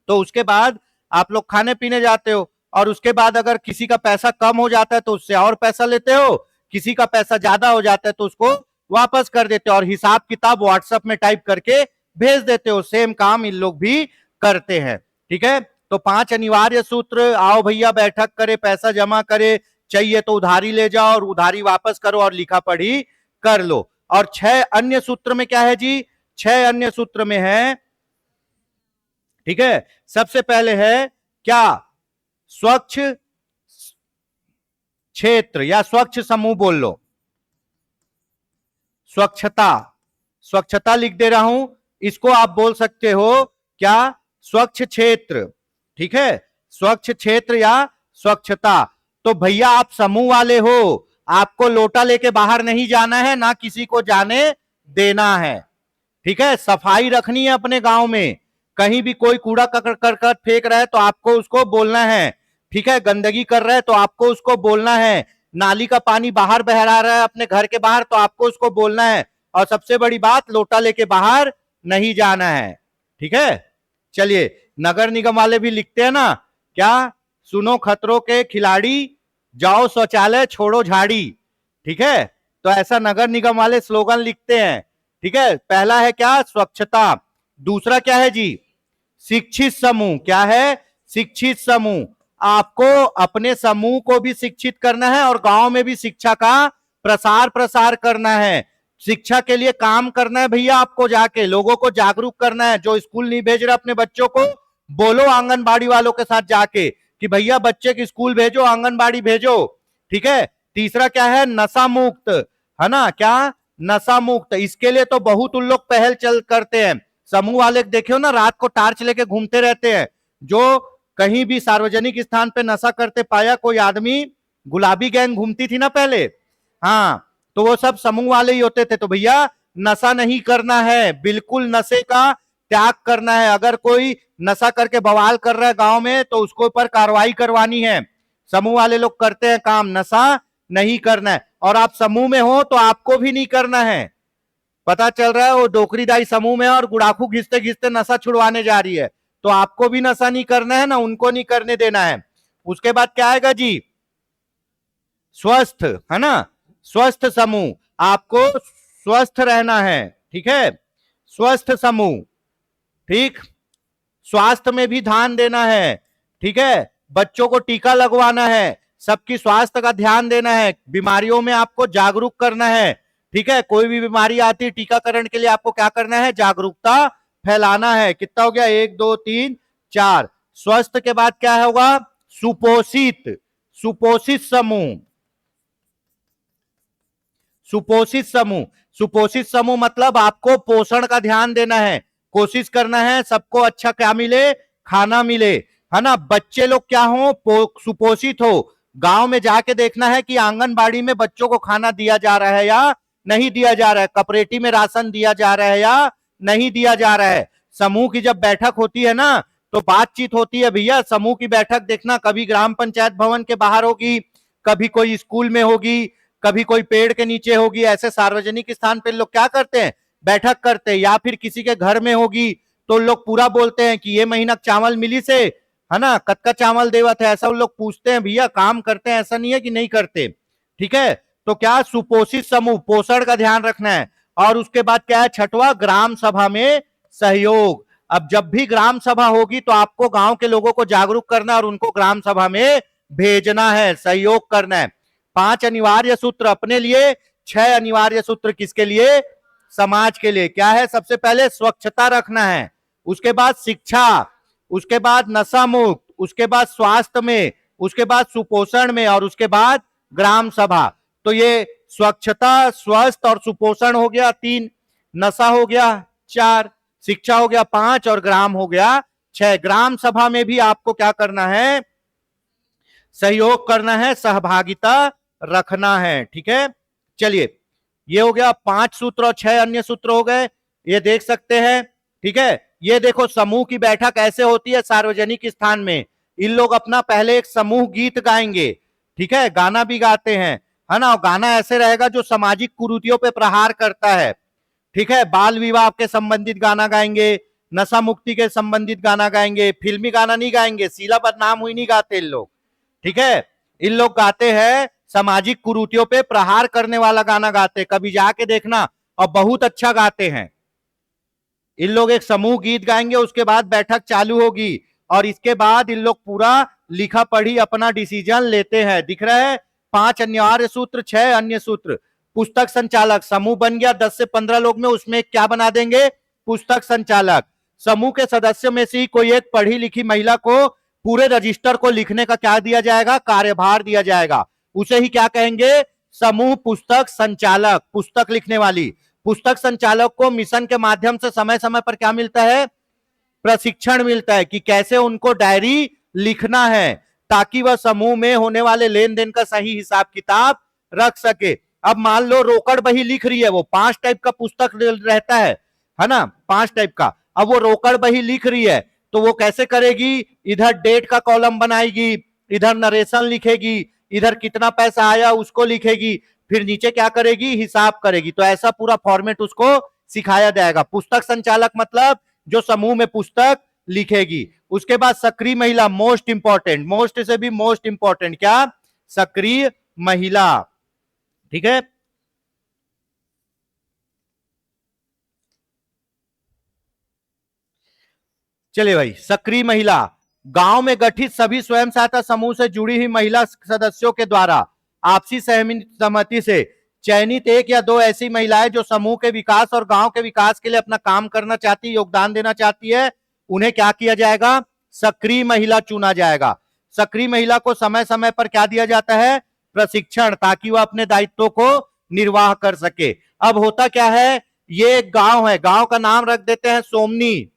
तो उसके बाद आप लोग खाने पीने जाते हो, और उसके बाद अगर किसी का पैसा कम हो जाता है तो उससे और पैसा लेते हो, किसी का पैसा ज्यादा हो जाता है तो उसको वापस कर देते हो, और हिसाब किताब व्हाट्सएप में टाइप करके भेज देते हो। सेम काम इन लोग भी करते हैं। ठीक है, तो 5 अनिवार्य सूत्र, आओ भैया बैठक करे, पैसा जमा करे, चाहिए तो उधारी ले जाओ और उधारी वापस करो और लिखा पढ़ी कर लो। और 6 अन्य सूत्र में क्या है जी? 6 अन्य सूत्र में है, ठीक है, सबसे पहले है क्या? स्वच्छ क्षेत्र या स्वच्छ समूह बोल लो। स्वच्छता, स्वच्छता लिख दे रहा हूं, इसको आप बोल सकते हो क्या? स्वच्छ क्षेत्र। ठीक है, स्वच्छ क्षेत्र या स्वच्छता। तो भैया आप समूह वाले हो, आपको लोटा लेके बाहर नहीं जाना है, ना किसी को जाने देना है। ठीक है, सफाई रखनी है अपने गांव में। कहीं भी कोई कूड़ा करकट फेंक रहा है तो आपको उसको बोलना है। ठीक है, गंदगी कर रहा है तो आपको उसको बोलना है। नाली का पानी बाहर बह रहा है अपने घर के बाहर तो आपको उसको बोलना है। और सबसे बड़ी बात, लोटा लेके बाहर नहीं जाना है। ठीक है, चलिए, नगर निगम वाले भी लिखते हैं ना क्या? सुनो खतरों के खिलाड़ी, जाओ शौचालय छोड़ो झाड़ी। ठीक है, तो ऐसा नगर निगम वाले स्लोगन लिखते हैं। ठीक है, पहला है क्या, स्वच्छता। दूसरा क्या है जी, शिक्षित समूह। क्या है, शिक्षित समूह। आपको अपने समूह को भी शिक्षित करना है और गांव में भी शिक्षा का प्रसार करना है। शिक्षा के लिए काम करना है भैया, आपको जाके लोगों को जागरूक करना है। जो स्कूल नहीं भेज रहे अपने बच्चों को, बोलो आंगनबाड़ी वालों के साथ जाके कि भैया बच्चे की स्कूल भेजो, आंगनबाड़ी भेजो। ठीक है, तीसरा क्या है, नशा मुक्त, है ना, क्या, नशा मुक्त। इसके लिए तो बहुत उन लोग पहल चल करते हैं। समूह वाले देखियो ना, रात को टार्च लेके घूमते रहते हैं। जो कहीं भी सार्वजनिक स्थान पे नशा करते पाया कोई आदमी, गुलाबी गैंग घूमती थी ना पहले, हाँ, तो वो सब समूह वाले ही होते थे। तो भैया नशा नहीं करना है, बिल्कुल नशे का त्याग करना है। अगर कोई नशा करके बवाल कर रहा है गांव में तो उसको ऊपर कार्रवाई करवानी है। समूह वाले लोग करते हैं काम, नशा नहीं करना है। और आप समूह में हो तो आपको भी नहीं करना है। पता चल रहा है वो डोकरीदाई समूह में और गुड़ाखू घिसते घिसते नशा छुड़वाने जा रही है, तो आपको भी नशा नहीं करना है, ना उनको नहीं करने देना है। उसके बाद क्या आएगा जी, स्वस्थ, है ना, स्वस्थ समूह। आपको स्वस्थ रहना है। ठीक है, स्वस्थ समूह। ठीक, स्वास्थ्य में भी ध्यान देना है। ठीक है, बच्चों को टीका लगवाना है, सबकी स्वास्थ्य का ध्यान देना है, बीमारियों में आपको जागरूक करना है। ठीक है, कोई भी बीमारी आती है टीकाकरण के लिए आपको क्या करना है, जागरूकता फैलाना है। कितना हो गया, 1 2 3 4। स्वस्थ के बाद क्या होगा, सुपोषित, सुपोषित समूह। सुपोषित समूह, सुपोषित समूह मतलब आपको पोषण का ध्यान देना है, कोशिश करना है सबको अच्छा क्या मिले, खाना मिले, है ना। बच्चे लोग क्या हो, सुपोषित हो। गांव में जाके देखना है कि आंगनबाड़ी में बच्चों को खाना दिया जा रहा है या नहीं दिया जा रहा है, कपरेटी में राशन दिया जा रहा है या नहीं दिया जा रहा है। समूह की जब बैठक होती है ना तो बातचीत होती है भैया। समूह की बैठक देखना, कभी ग्राम पंचायत भवन के बाहर होगी, कभी कोई स्कूल में होगी, कभी कोई पेड़ के नीचे होगी। ऐसे सार्वजनिक स्थान पे लोग क्या करते हैं, बैठक करते हैं। या फिर किसी के घर में होगी तो लोग पूरा बोलते हैं कि ये महीना चावल मिली से, है ना, कतका चावल देवत है, ऐसा उन लोग पूछते हैं भैया, काम करते हैं, ऐसा नहीं है कि नहीं करते। ठीक है, तो क्या, सुपोषित समूह, पोषण का ध्यान रखना है। और उसके बाद क्या है, छठवां, ग्राम सभा में सहयोग। अब जब भी ग्राम सभा होगी तो आपको गांव के लोगों को जागरूक करना है और उनको ग्राम सभा में भेजना है, सहयोग करना है। 5 अनिवार्य सूत्र अपने लिए, 6 अनिवार्य सूत्र किसके लिए, समाज के लिए। क्या है, सबसे पहले स्वच्छता रखना है, उसके बाद शिक्षा, उसके बाद नशा मुक्त, उसके बाद स्वास्थ्य में, उसके बाद सुपोषण में, और उसके बाद ग्राम सभा। तो ये स्वच्छता, स्वस्थ और सुपोषण हो गया 3, नशा हो गया 4, शिक्षा हो गया 5 और ग्राम हो गया 6। ग्राम सभा में भी आपको क्या करना है, सहयोग करना है, सहभागिता रखना है। ठीक है, चलिए ये हो गया 5 सूत्र और 6 अन्य सूत्र हो गए, ये देख सकते हैं। ठीक है, ये देखो समूह की बैठक ऐसे होती है सार्वजनिक स्थान में। इन लोग अपना पहले एक समूह गीत गाएंगे, ठीक है, गाना भी गाते हैं, है ना। गाना ऐसे रहेगा जो सामाजिक कुरीतियों पे प्रहार करता है। ठीक है, बाल विवाह के संबंधित गाना गाएंगे, नशा मुक्ति के संबंधित गाना गाएंगे, फिल्मी गाना नहीं गाएंगे, शीला बदनाम हुई नहीं गाते इन लोग। ठीक है, इन लोग गाते हैं सामाजिक कुरीतियों पे प्रहार करने वाला गाना गाते, कभी जाके देखना, और बहुत अच्छा गाते हैं। इन लोग एक समूह गीत गाएंगे, उसके बाद बैठक चालू होगी और इसके बाद इन लोग पूरा लिखा पढ़ी अपना डिसीजन लेते हैं। दिख रहा है, 5 अनिवार्य सूत्र, 6 अन्य सूत्र। पुस्तक संचालक, समूह बन गया 10 से 15 लोग में, उसमें क्या बना देंगे, पुस्तक संचालक। समूह के सदस्य में से ही कोई एक पढ़ी लिखी महिला को पूरे रजिस्टर को लिखने का क्या दिया जाएगा, कार्यभार दिया जाएगा। उसे ही क्या कहेंगे, समूह पुस्तक संचालक, पुस्तक लिखने वाली। पुस्तक संचालक को मिशन के माध्यम से समय समय पर क्या मिलता है, प्रशिक्षण मिलता है कि कैसे उनको डायरी लिखना है, ताकि वह समूह में होने वाले लेन देन का सही हिसाब किताब रख सके। अब मान लो रोकड़ बही लिख रही है, वो 5 टाइप का पुस्तक रहता है ना, 5 टाइप का। अब वो रोकड़ बही लिख रही है तो वो कैसे करेगी, इधर डेट का कॉलम बनाएगी, इधर नरेशन लिखेगी, इधर कितना पैसा आया उसको लिखेगी, फिर नीचे क्या करेगी, हिसाब करेगी। तो ऐसा पूरा फॉर्मेट उसको सिखाया जाएगा। पुस्तक संचालक मतलब जो समूह में पुस्तक लिखेगी। उसके बाद सक्रिय महिला, मोस्ट इंपॉर्टेंट, मोस्ट से भी मोस्ट इंपॉर्टेंट, क्या, सक्रिय महिला। ठीक है, चलिए भाई, सक्रिय महिला गांव में गठित सभी स्वयं सहायता समूह से जुड़ी हुई महिला सदस्यों के द्वारा आपसी सहमति से चयनित एक या दो ऐसी महिलाएं जो समूह के विकास और गांव के विकास के लिए अपना काम करना चाहती है, योगदान देना चाहती है, उन्हें क्या किया जाएगा? सक्रिय महिला चुना जाएगा। सक्रिय महिला को समय समय पर क्या दिया जाता है? प्रशिक्षण, ताकि वह अपने दायित्वों को निर्वाह कर सके। अब होता क्या है, ये एक गांव है, गांव का नाम रख देते हैं सोमनी,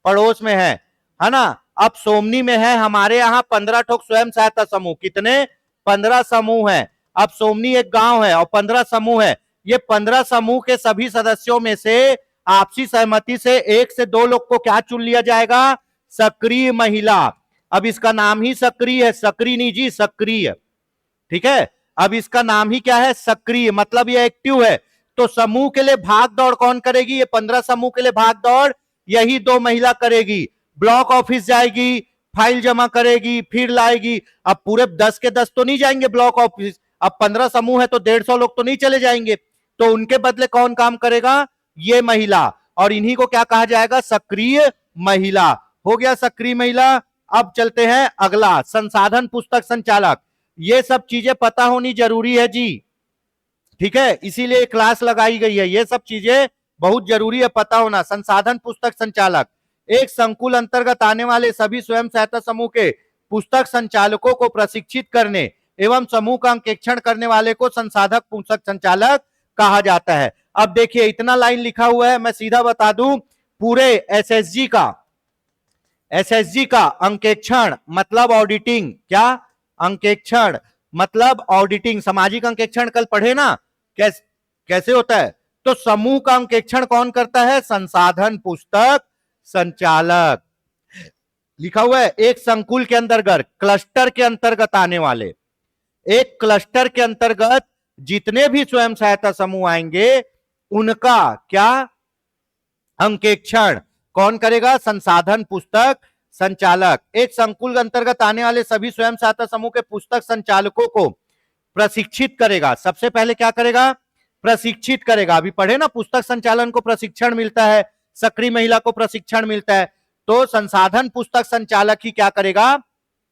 पड़ोस में है ना। अब सोमनी में है हमारे यहाँ 15 ठोक स्वयं सहायता समूह। कितने? 15 समूह है। अब सोमनी एक गांव है और 15 समूह है। ये 15 समूह के सभी सदस्यों में से आपसी सहमति से 1 से 2 लोग को क्या चुन लिया जाएगा? सक्रिय महिला। अब इसका नाम ही सक्रिय है, सक्रिय नहीं जी, सक्रिय। ठीक है, अब इसका नाम ही क्या है? सक्रिय, मतलब ये एक्टिव है। तो समूह के लिए भाग दौड़ कौन करेगी? ये 15 समूह के लिए भाग दौड़ यही 2 महिला करेगी। ब्लॉक ऑफिस जाएगी, फाइल जमा करेगी, फिर लाएगी। अब पूरे 10 के 10 तो नहीं जाएंगे ब्लॉक ऑफिस, अब 15 समूह है तो 150 लोग तो नहीं चले जाएंगे, तो उनके बदले कौन काम करेगा? ये महिला। और इन्हीं को क्या कहा जाएगा? सक्रिय महिला। हो गया सक्रिय महिला। अब चलते हैं अगला, संसाधन पुस्तक संचालक। ये सब चीजें पता होनी जरूरी है जी, ठीक है, इसीलिए क्लास लगाई गई है। ये सब चीजें बहुत जरूरी है पता होना। संसाधन पुस्तक संचालक एक संकुल अंतर्गत आने वाले सभी स्वयं सहायता समूह के पुस्तक संचालकों को प्रशिक्षित करने एवं समूह का अंकेक्षण करने वाले को संसाधक पुस्तक संचालक कहा जाता है। अब देखिए, इतना लाइन लिखा हुआ है, मैं सीधा बता दूं, पूरे एसएसजी का अंकेक्षण मतलब ऑडिटिंग। क्या? अंकेक्षण मतलब ऑडिटिंग। सामाजिक अंकेक्षण कल पढ़े ना, कैसे होता है? तो समूह का अंकेक्षण कौन करता है? संसाधन पुस्तक संचालक। लिखा हुआ है एक संकुल के अंतर्गत, क्लस्टर के अंतर्गत आने वाले, एक क्लस्टर के अंतर्गत जितने भी स्वयं सहायता समूह आएंगे उनका क्या अंकेक्षण कौन करेगा? संसाधन पुस्तक संचालक। एक संकुल के अंतर्गत आने वाले सभी स्वयं सहायता समूह के पुस्तक संचालकों को प्रशिक्षित करेगा। सबसे पहले क्या करेगा? प्रशिक्षित करेगा। अभी पढ़े ना, पुस्तक संचालन को प्रशिक्षण मिलता है, सक्रिय महिला को प्रशिक्षण मिलता है, तो संसाधन पुस्तक संचालक ही क्या करेगा?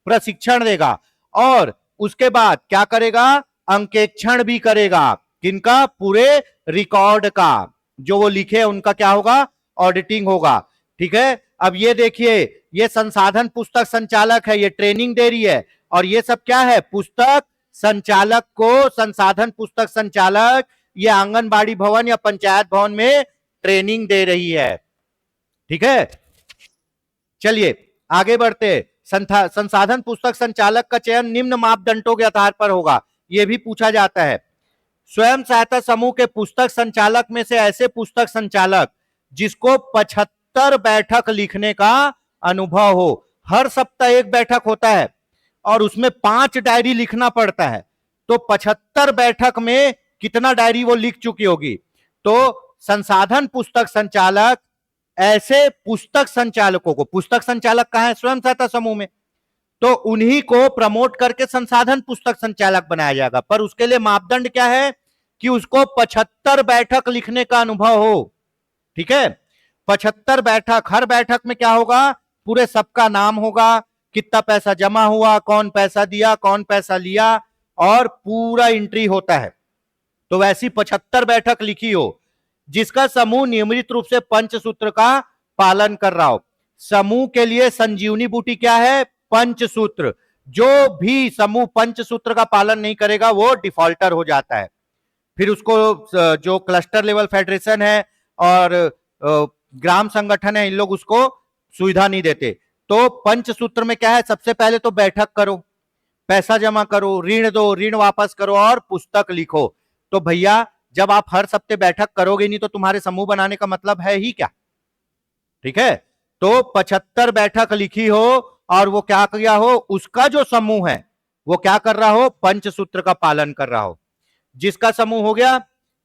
प्रशिक्षण देगा। और उसके बाद क्या करेगा? अंकेक्षण भी करेगा। किनका? पूरे रिकॉर्ड का, जो वो लिखे उनका क्या होगा? ऑडिटिंग होगा। ठीक है, अब ये देखिए, ये संसाधन पुस्तक संचालक है, ये ट्रेनिंग दे रही है, और ये सब क्या है? पुस्तक संचालक को संसाधन पुस्तक संचालक ये आंगनबाड़ी भवन या पंचायत भवन में ट्रेनिंग दे रही है। ठीक है, चलिए आगे बढ़ते। संसाधन पुस्तक संचालक का चयन निम्न मापदंडों के आधार पर होगा। यह भी पूछा जाता है। स्वयं सहायता समूह के पुस्तक संचालक में से ऐसे पुस्तक संचालक जिसको 75 बैठक लिखने का अनुभव हो। हर सप्ताह एक बैठक होता है और उसमें 5 डायरी लिखना पड़ता है, तो 75 बैठक में कितना डायरी वो लिख चुकी होगी? तो संसाधन पुस्तक संचालक ऐसे पुस्तक संचालकों को, पुस्तक संचालक कहां है? स्वयं सहायता समूह में, तो उन्हीं को प्रमोट करके संसाधन पुस्तक संचालक बनाया जाएगा। पर उसके लिए मापदंड क्या है? कि उसको 75 बैठक लिखने का अनुभव हो। ठीक है, 75 बैठक, हर बैठक में क्या होगा? पूरे सबका नाम होगा, कितना पैसा जमा हुआ, कौन पैसा दिया, कौन पैसा लिया, और पूरा एंट्री होता है। तो वैसी 75 बैठक लिखी हो, जिसका समूह नियमित रूप से पंचसूत्र का पालन कर रहा हो। समूह के लिए संजीवनी बूटी क्या है? पंचसूत्र। जो भी समूह पंचसूत्र का पालन नहीं करेगा वो डिफॉल्टर हो जाता है। फिर उसको जो क्लस्टर लेवल फेडरेशन है और ग्राम संगठन है, इन लोग उसको सुविधा नहीं देते। तो पंचसूत्र में क्या है? सबसे पहले तो बैठक करो, पैसा जमा करो, ऋण दो, ऋण वापस करो और पुस्तक लिखो। तो भैया, जब आप हर सप्ताह बैठक करोगे नहीं तो तुम्हारे समूह बनाने का मतलब है ही क्या? ठीक है, तो 75 बैठक लिखी हो और वो क्या किया हो? उसका जो समूह है वो क्या कर रहा हो? पंचसूत्र का पालन कर रहा हो। जिसका समूह हो गया।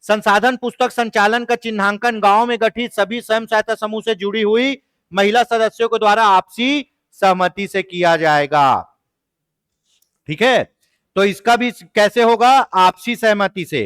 संसाधन पुस्तक संचालन का चिन्हांकन गांव में गठित सभी स्वयं सहायता समूह से जुड़ी हुई महिला सदस्यों के द्वारा आपसी सहमति से किया जाएगा। ठीक है, तो इसका भी कैसे होगा? आपसी सहमति से,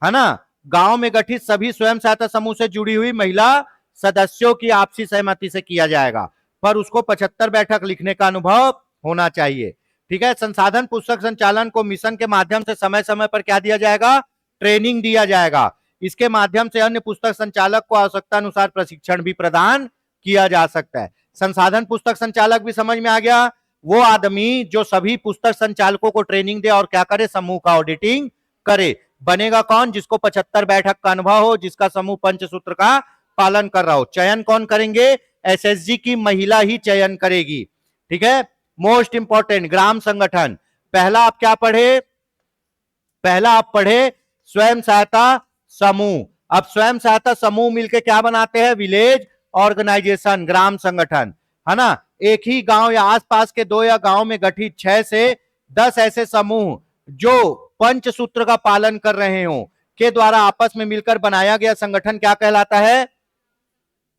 है ना। गांव में गठित सभी स्वयं सहायता समूह से जुड़ी हुई महिला सदस्यों की आपसी सहमति से किया जाएगा, पर उसको 75 बैठक लिखने का अनुभव होना चाहिए। ठीक है। संसाधन पुस्तक संचालन को मिशन के माध्यम से समय समय पर क्या दिया जाएगा? ट्रेनिंग दिया जाएगा। इसके माध्यम से अन्य पुस्तक संचालक को आवश्यकता अनुसार प्रशिक्षण भी प्रदान किया जा सकता है। संसाधन पुस्तक संचालक भी समझ में आ गया, वो आदमी जो सभी पुस्तक संचालकों को ट्रेनिंग दे और क्या करे? समूह का ऑडिटिंग करे। बनेगा कौन? जिसको 75 बैठक का अनुभव हो, जिसका समूह पंचसूत्र का पालन कर रहा हो। चयन कौन करेंगे? एसएसजी की महिला ही चयन करेगी। ठीक है। मोस्ट इंपॉर्टेंट, ग्राम संगठन। पहला आप क्या पढ़े? पहला आप पढ़े स्वयं सहायता समूह। अब स्वयं सहायता समूह मिलकर क्या बनाते हैं? विलेज ऑर्गेनाइजेशन, ग्राम संगठन, है ना। एक ही गांव या आसपास के 2 या गांव में गठित 6 से 10 ऐसे समूह जो पंचसूत्र का पालन कर रहे हो के द्वारा आपस में मिलकर बनाया गया संगठन क्या कहलाता है?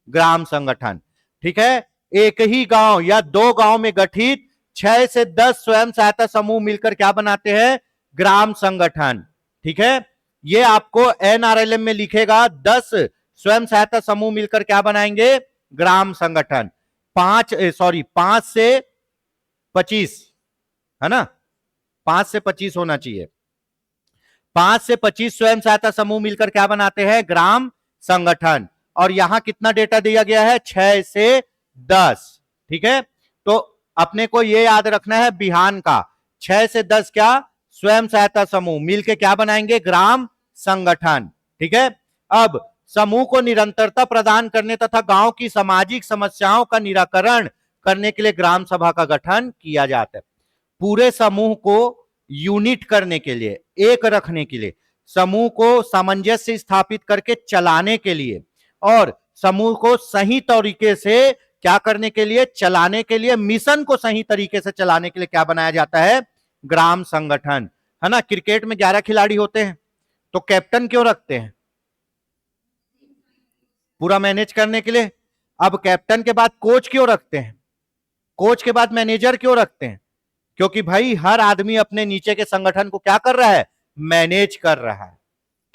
ग्राम संगठन। ठीक है। एक ही गांव या 2 गांव में गठित 6 से 10 स्वयं सहायता समूह मिलकर क्या बनाते हैं? ग्राम संगठन। ठीक है। ये आपको एनआरएलएम में लिखेगा, 10 स्वयं सहायता समूह मिलकर क्या बनाएंगे? ग्राम संगठन। 5 से 25, है ना, 5 से 25 होना चाहिए। 5 से 25 स्वयं सहायता समूह मिलकर क्या बनाते हैं? ग्राम संगठन। और यहां कितना डेटा दिया गया है? 6 से 10। ठीक है। तो अपने को यह याद रखना है बिहान का, 6 से 10 क्या? स्वयं सहायता समूह मिलकर क्या बनाएंगे? ग्राम संगठन। ठीक है। अब समूह को निरंतरता प्रदान करने तथा गांव की सामाजिक समस्याओं का निराकरण करने के लिए ग्राम सभा का गठन किया जाता है। पूरे समूह को यूनिट करने के लिए, एक रखने के लिए, समूह को सामंजस्य स्थापित करके चलाने के लिए और समूह को सही तरीके से क्या करने के लिए? चलाने के लिए, मिशन को सही तरीके से चलाने के लिए क्या बनाया जाता है? ग्राम संगठन, है ना। क्रिकेट में 11 खिलाड़ी होते हैं, तो कैप्टन क्यों रखते हैं? पूरा मैनेज करने के लिए। अब कैप्टन के बाद कोच क्यों रखते हैं? कोच के बाद मैनेजर क्यों रखते हैं? क्योंकि भाई हर आदमी अपने नीचे के संगठन को क्या कर रहा है? मैनेज कर रहा है।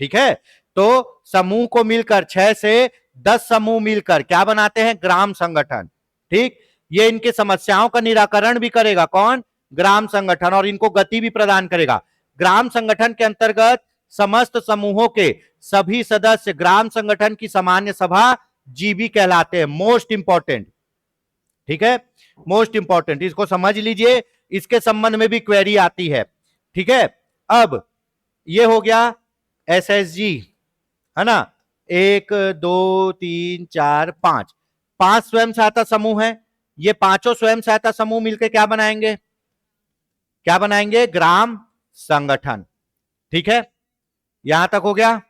ठीक है। तो समूह को मिलकर 6 से 10 समूह मिलकर क्या बनाते हैं? ग्राम संगठन। ठीक। ये इनके समस्याओं का निराकरण भी करेगा कौन? ग्राम संगठन, और इनको गति भी प्रदान करेगा। ग्राम संगठन के अंतर्गत समस्त समूहों के सभी सदस्य ग्राम संगठन की सामान्य सभा जीबी कहलाते हैं। Most important. ठीक है। मोस्ट इंपॉर्टेंट, इसको समझ लीजिए, इसके संबंध में भी क्वेरी आती है। ठीक है। अब ये हो गया एसएसजी, है ना। 1 2 3 4 5 5 स्वयं सहायता समूह है। ये पांचों स्वयं सहायता समूह मिलकर क्या बनाएंगे? क्या बनाएंगे? ग्राम संगठन। ठीक है। यहां तक हो गया।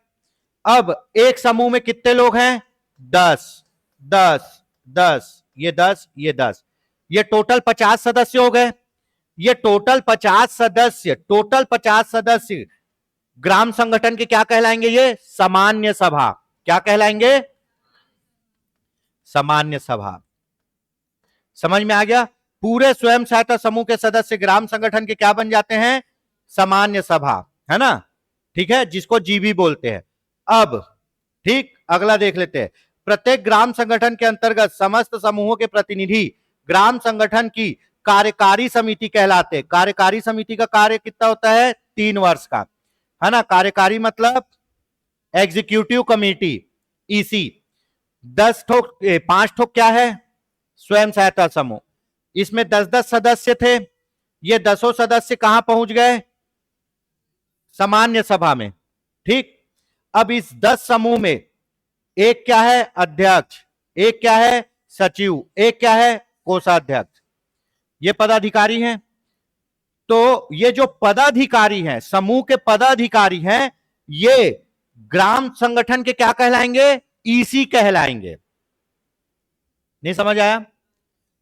अब एक समूह में कितने लोग हैं? 10 10 10, ये 10, ये 10, ये टोटल 50 सदस्य हो गए। ये टोटल 50 सदस्य ग्राम संगठन के क्या कहलाएंगे? ये सामान्य सभा। क्या कहलाएंगे? सामान्य सभा। समझ में आ गया? पूरे स्वयं सहायता समूह के सदस्य ग्राम संगठन के क्या बन जाते हैं? सामान्य सभा, है ना। ठीक है, जिसको जीबी बोलते हैं। अब ठीक, अगला देख लेते हैं। प्रत्येक ग्राम संगठन के अंतर्गत समस्त समूहों के प्रतिनिधि ग्राम संगठन की कार्यकारी समिति कहलाते हैं। कार्यकारी समिति का कार्य कितना होता है? 3 वर्ष का, है ना। कार्यकारी मतलब एग्जीक्यूटिव कमेटी, ईसी। 5 ठोक क्या है? स्वयं सहायता समूह। इसमें 10-10 सदस्य थे। ये 10 सदस्य कहां पहुंच गए? सामान्य सभा में। ठीक। अब इस 10 समूह में एक क्या है? अध्यक्ष, एक क्या है? सचिव, एक क्या है? कोषाध्यक्ष। ये पदाधिकारी हैं। तो ये जो पदाधिकारी हैं, समूह के पदाधिकारी हैं, ये ग्राम संगठन के क्या कहलाएंगे? ईसी कहलाएंगे। नहीं समझ आया?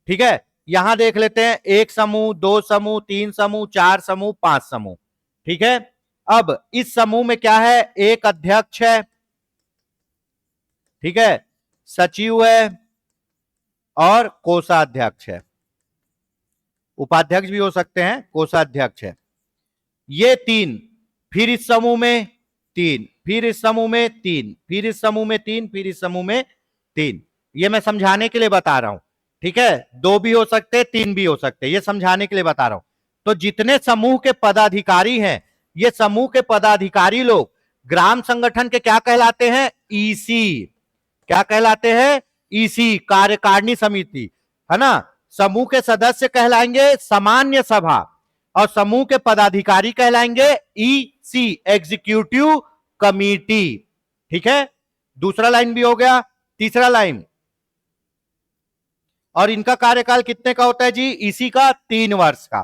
ठीक है। यहां देख लेते हैं, 1 समूह, 2 समूह, 3 समूह, 4 समूह, 5 समूह। ठीक है। अब इस समूह में क्या है? एक अध्यक्ष है, ठीक है, सचिव है और कोषाध्यक्ष है। उपाध्यक्ष भी हो सकते हैं, कोषाध्यक्ष है। ये 3, फिर इस समूह में 3, फिर इस समूह में 3, फिर इस समूह में 3, फिर इस समूह में 3। ये मैं समझाने के लिए बता रहा हूं, ठीक है। 2 भी हो सकते, 3 भी हो सकते, ये समझाने के लिए बता रहा हूं। तो जितने समूह के पदाधिकारी हैं, ये समूह के पदाधिकारी लोग ग्राम संगठन के क्या कहलाते हैं? ईसी। क्या कहलाते हैं? ईसी, कार्यकारिणी समिति, है ना। समूह के सदस्य कहलाएंगे सामान्य सभा, और समूह के पदाधिकारी कहलाएंगे ईसी, एग्जीक्यूटिव कमिटी। ठीक है, दूसरा लाइन भी हो गया। तीसरा लाइन, और इनका कार्यकाल कितने का होता है जी? ईसी का 3 वर्ष का।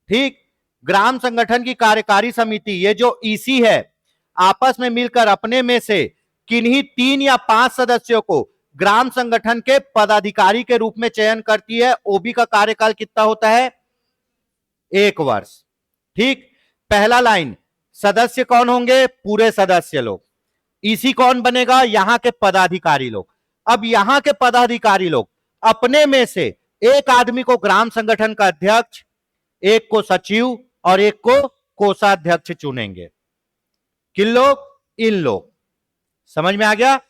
ठीक, ग्राम संगठन की कार्यकारी समिति, ये जो ईसी है, आपस में मिलकर अपने में से किन्हीं 3 या 5 सदस्यों को ग्राम संगठन के पदाधिकारी के रूप में चयन करती है। ओबी का कार्यकाल कितना होता है? 1 वर्ष। ठीक, पहला लाइन, सदस्य कौन होंगे? पूरे सदस्य लोग। ईसी कौन बनेगा? यहां के पदाधिकारी लोग। अब यहां के पदाधिकारी लोग अपने में से एक आदमी को ग्राम संगठन का अध्यक्ष, एक को सचिव और एक को कोषाध्यक्ष चुनेंगे। किन लोग? इन लोग। समझ में आ गया?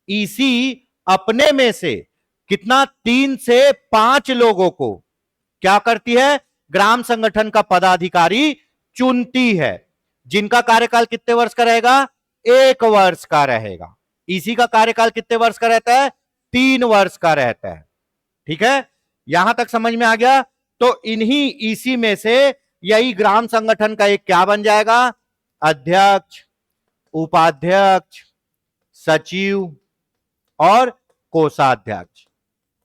ईसी अपने में से कितना? 3 से 5 लोगों को क्या करती है? ग्राम संगठन का पदाधिकारी चुनती है, जिनका कार्यकाल कितने वर्ष का रहेगा? 1 वर्ष का रहेगा। ईसी का कार्यकाल कितने वर्ष का रहता है? 3 वर्ष का रहता है। ठीक है, यहां तक समझ में आ गया? तो इन्हीं ईसी में से यही ग्राम संगठन का एक क्या बन जाएगा? अध्यक्ष, उपाध्यक्ष, सचिव और कोषाध्यक्ष।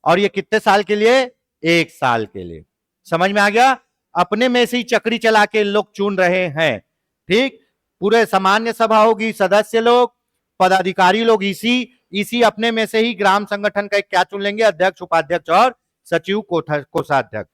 और ये कितने साल के लिए? 1 साल के लिए। समझ में आ गया? अपने में से ही चक्री चला के लोग चुन रहे हैं। ठीक, पूरे सामान्य सभा होगी, सदस्य लोग, पदाधिकारी लोग ईसी अपने में से ही ग्राम संगठन का एक क्या चुन लेंगे? अध्यक्ष, उपाध्यक्ष और सचिव, कोषाध्यक्ष।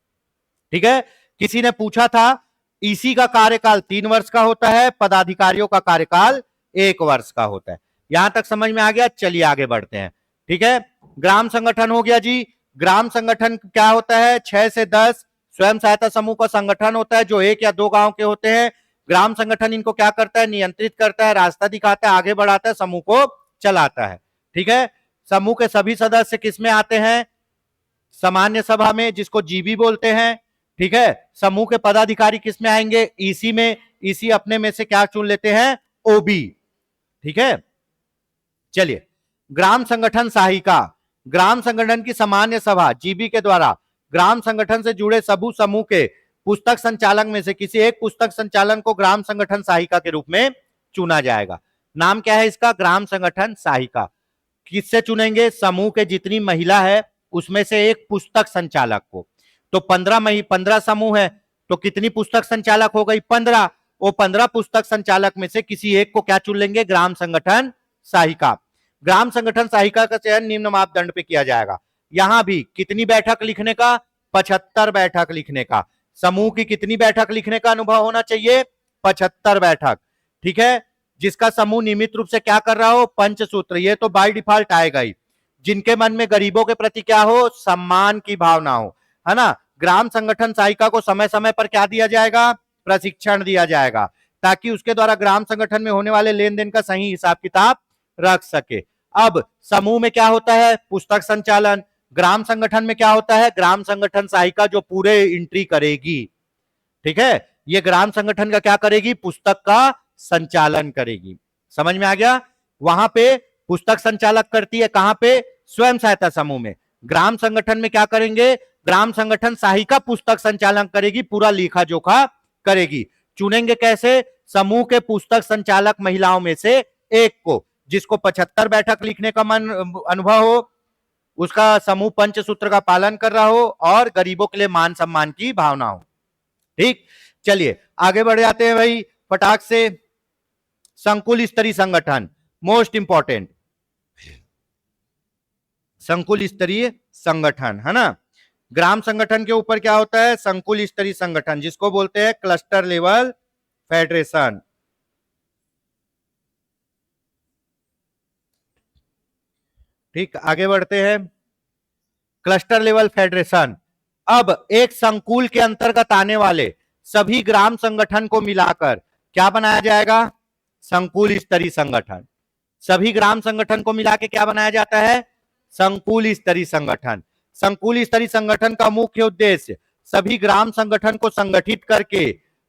ठीक है, किसी ने पूछा था ईसी का कार्यकाल 3 वर्ष का होता है, पदाधिकारियों का कार्यकाल 1 वर्ष का होता है। यहां तक समझ में आ गया? चलिए आगे बढ़ते हैं। ठीक है, ग्राम संगठन हो गया जी। ग्राम संगठन क्या होता है? 6 से 10 स्वयं सहायता समूह का संगठन होता है, जो 1 या 2 गांव के होते हैं। ग्राम संगठन इनको क्या करता है? नियंत्रित करता है, रास्ता दिखाता है, आगे बढ़ाता है, समूह को चलाता है। ठीक है, समूह के सभी सदस्य किसमें आते हैं? सामान्य सभा में, जिसको जीबी बोलते हैं। ठीक है, समूह के पदाधिकारी किसमें आएंगे? ईसी में। ईसी अपने में से क्या चुन लेते हैं? ओबी। ठीक है, चलिए, ग्राम संगठन सहायिका। ग्राम संगठन की सामान्य सभा जीबी के द्वारा ग्राम संगठन से जुड़े सबू समूह के पुस्तक संचालक में से किसी एक पुस्तक संचालन को ग्राम संगठन सहायिका के रूप में चुना जाएगा। नाम क्या है इसका? ग्राम संगठन सहायिका। किससे चुनेंगे? समूह के जितनी महिला है उसमें से एक पुस्तक संचालक को। तो 15 समूह है, तो कितनी पुस्तक संचालक हो गई? 15। वो 15 पुस्तक संचालक में से किसी एक को क्या चुन लेंगे? ग्राम संगठन सहायिका। ग्राम संगठन सहायिका का चयन निम्न मापदंड पे किया जाएगा। यहां भी कितनी बैठक लिखने का? 75 बैठक लिखने का। समूह की कितनी बैठक लिखने का अनुभव होना चाहिए? 75 बैठक। ठीक है, जिसका समूह नियमित रूप से क्या कर रहा हो? पंचसूत्र। ये तो बाय डिफॉल्ट आएगा ही। जिनके मन में गरीबों के प्रति क्या हो? सम्मान की भावना हो, है ना। ग्राम संगठन सहायिका को समय समय पर क्या दिया जाएगा? प्रशिक्षण दिया जाएगा, ताकि उसके द्वारा ग्राम संगठन में होने वाले लेन देन का सही हिसाब किताब रख सके। अब समूह में क्या होता है? पुस्तक संचालन। ग्राम संगठन में क्या होता है? ग्राम संगठन सहायिका, जो पूरे एंट्री करेगी। ठीक है, ये ग्राम संगठन का क्या करेगी? पुस्तक का संचालन करेगी। समझ में आ गया? वहां पे पुस्तक संचालक करती है, कहां पे? स्वयं सहायता समूह में। ग्राम संगठन में क्या करेंगे? ग्राम संगठन सहायिका पुस्तक संचालन करेगी, पूरा लेखा जोखा करेगी। चुनेंगे कैसे? समूह के पुस्तक संचालक महिलाओं में से एक को, जिसको 75 बैठक लिखने का मन अनुभव हो, उसका समूह पंचसूत्र का पालन कर रहा हो और गरीबों के लिए मान सम्मान की भावना हो। ठीक, चलिए आगे बढ़ जाते हैं भाई फटाक से। संकुल स्तरीय संगठन, मोस्ट इंपॉर्टेंट। संकुल स्तरीय संगठन, है ना। ग्राम संगठन के ऊपर क्या होता है? संकुल स्तरीय संगठन, जिसको बोलते हैं क्लस्टर लेवल फेडरेशन। ठीक, आगे बढ़ते हैं। Cluster level federation. अब एक संकुल के अंतर्गत आने वाले सभी ग्राम संगठन को मिलाकर क्या बनाया जाएगा? संकुल स्तरीय संगठन। सभी ग्राम संगठन को मिला के क्या बनाया जाता है? संकुल स्तरीय संगठन। संकुल स्तरीय संगठन का मुख्य उद्देश्य सभी ग्राम संगठन को संगठित करके,